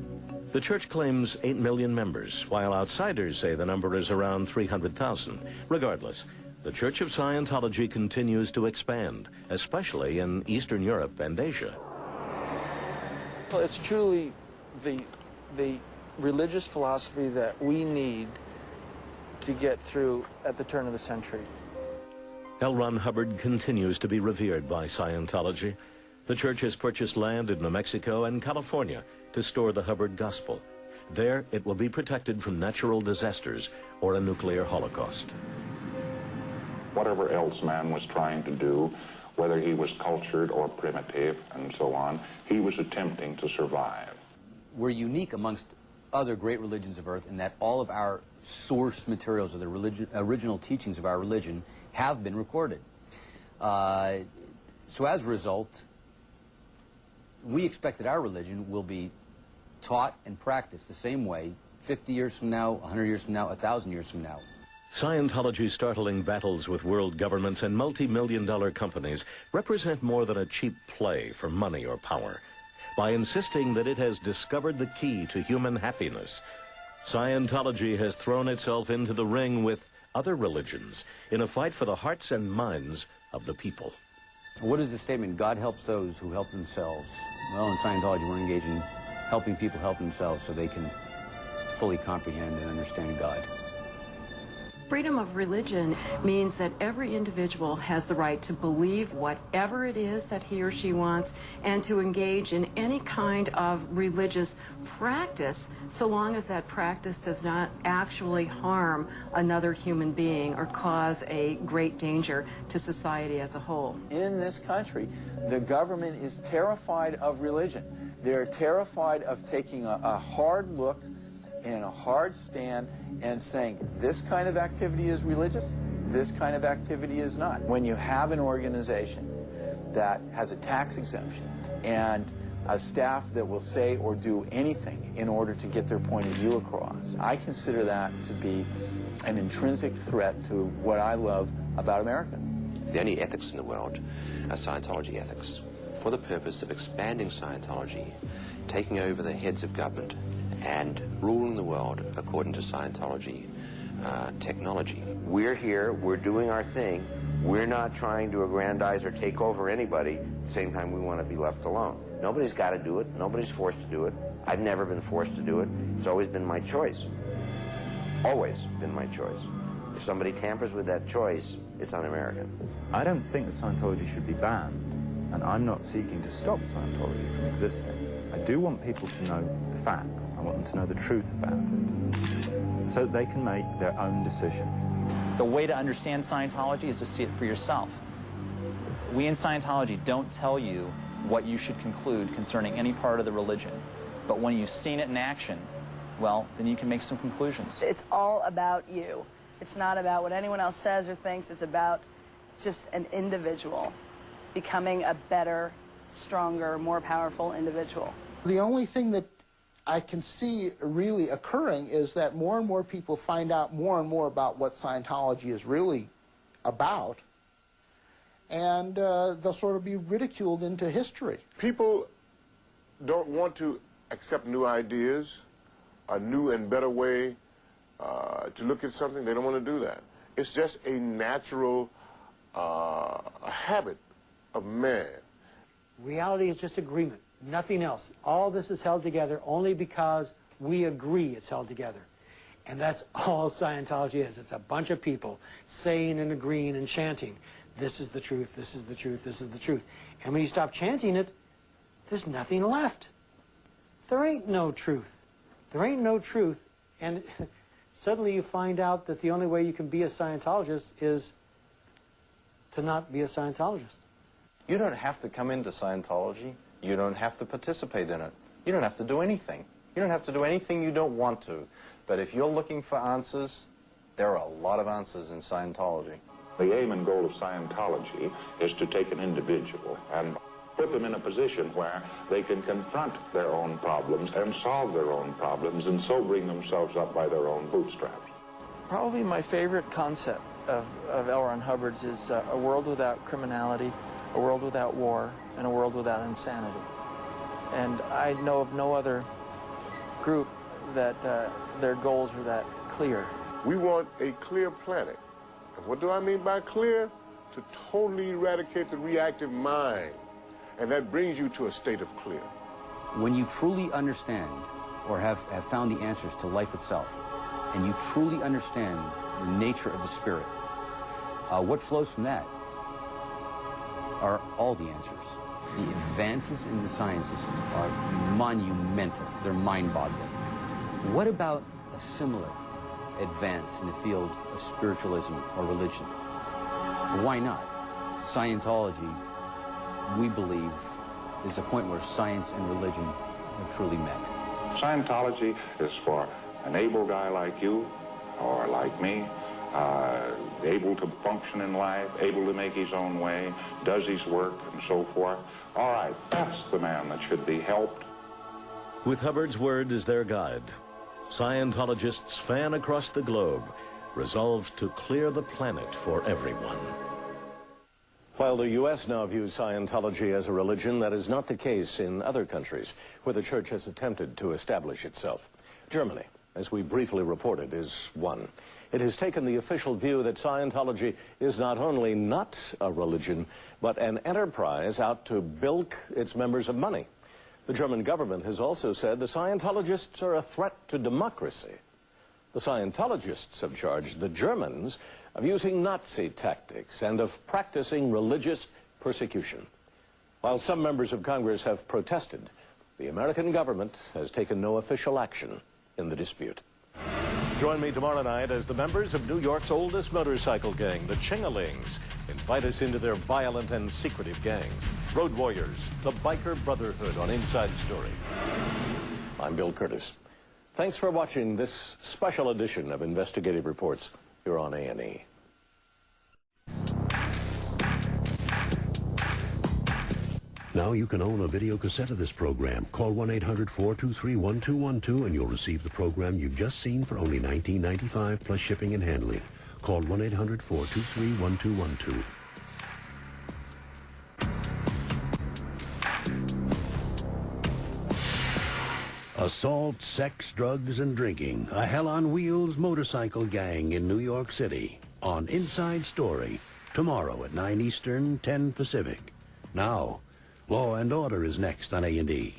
The church claims 8 million members, while outsiders say the number is around 300,000. Regardless, the Church of Scientology continues to expand, especially in Eastern Europe and Asia. Well, it's truly the religious philosophy that we need to get through at the turn of the century. L. Ron Hubbard continues to be revered by Scientology. The church has purchased land in New Mexico and California to store the Hubbard gospel. There, it will be protected from natural disasters or a nuclear holocaust. Whatever else man was trying to do, whether he was cultured or primitive and so on, he was attempting to survive. We're unique amongst other great religions of Earth in that all of our source materials of the original teachings of our religion have been recorded. So as a result, we expect that our religion will be taught and practiced the same way 50 years from now, 100 years from now, 1,000 years from now. Scientology's startling battles with world governments and multi-million-dollar companies represent more than a cheap play for money or power. By insisting that it has discovered the key to human happiness, Scientology has thrown itself into the ring with other religions in a fight for the hearts and minds of the people. What is the statement? God helps those who help themselves. Well, in Scientology, we're engaged in helping people help themselves so they can fully comprehend and understand God. Freedom of religion means that every individual has the right to believe whatever it is that he or she wants and to engage in any kind of religious practice so long as that practice does not actually harm another human being or cause a great danger to society as a whole. In this country, the government is terrified of religion. They're terrified of taking a hard look and a hard stand and saying this kind of activity is religious, this kind of activity is not. When you have an organization that has a tax exemption and a staff that will say or do anything in order to get their point of view across, I consider that to be an intrinsic threat to what I love about America. The only ethics in the world are Scientology ethics, for the purpose of expanding Scientology, taking over the heads of government, and ruling the world according to Scientology technology. We're here, we're doing our thing. We're not trying to aggrandize or take over anybody. At the same time, we want to be left alone. Nobody's got to do it. Nobody's forced to do it. I've never been forced to do it. It's always been my choice. Always been my choice. If somebody tampers with that choice, it's un-American. I don't think that Scientology should be banned, and I'm not seeking to stop Scientology from existing. I do want people to know the facts. I want them to know the truth about it, so that they can make their own decision. The way to understand Scientology is to see it for yourself. We in Scientology don't tell you what you should conclude concerning any part of the religion, but when you've seen it in action, well, then you can make some conclusions. It's all about you. It's not about what anyone else says or thinks. It's about just an individual becoming a better, stronger, more powerful individual. The only thing that I can see really occurring is that more and more people find out more and more about what Scientology is really about, and they'll sort of be ridiculed into history. People don't want to accept new ideas, a new and better way to look at something. They don't want to do that. It's just a natural a habit of man. Reality is just agreement, nothing else. All this is held together only because we agree it's held together. And that's all Scientology is. It's a bunch of people saying and agreeing and chanting, this is the truth, this is the truth, this is the truth. And when you stop chanting it, there's nothing left. There ain't no truth. There ain't no truth. And suddenly you find out that the only way you can be a Scientologist is to not be a Scientologist. You don't have to come into Scientology. You don't have to participate in it. You don't have to do anything. You don't have to do anything you don't want to. But if you're looking for answers, there are a lot of answers in Scientology. The aim and goal of Scientology is to take an individual and put them in a position where they can confront their own problems and solve their own problems, and so bring themselves up by their own bootstraps. Probably my favorite concept of L. Ron Hubbard's is a world without criminality, a world without war, and a world without insanity. And I know of no other group that their goals are that clear. We want a clear planet. And what do I mean by clear? To totally eradicate the reactive mind. And that brings you to a state of clear. When you truly understand or have found the answers to life itself, and you truly understand the nature of the spirit, what flows from that are all the answers. The advances in the sciences are monumental. They're mind-boggling. What about a similar advance in the field of spiritualism or religion? Why not? Scientology, we believe, is a point where science and religion are truly met. Scientology is for an able guy like you or like me, able to function in life, able to make his own way, does his work, and so forth. All right, that's the man that should be helped. With Hubbard's word as their guide, Scientologists fan across the globe, resolved to clear the planet for everyone. While the U.S. now views Scientology as a religion, that is not the case in other countries where the church has attempted to establish itself. Germany, as we briefly reported, is one. It has taken the official view that Scientology is not only not a religion, but an enterprise out to bilk its members of money. The German government has also said the Scientologists are a threat to democracy. The Scientologists have charged the Germans of using Nazi tactics and of practicing religious persecution. While some members of Congress have protested, the American government has taken no official action in the dispute. Join me tomorrow night as the members of New York's oldest motorcycle gang, the Chingalings, invite us into their violent and secretive gang. Road Warriors, the Biker Brotherhood on Inside Story. I'm Bill Curtis. Thanks for watching this special edition of Investigative Reports here on A&E. Now you can own a video cassette of this program. Call 1-800-423-1212 and you'll receive the program you've just seen for only $19.95 plus shipping and handling. Call 1-800-423-1212. Assault, sex, drugs, and drinking. A hell-on-wheels motorcycle gang in New York City. On Inside Story. Tomorrow at 9 Eastern, 10 Pacific. Now, Law and Order is next on A&E.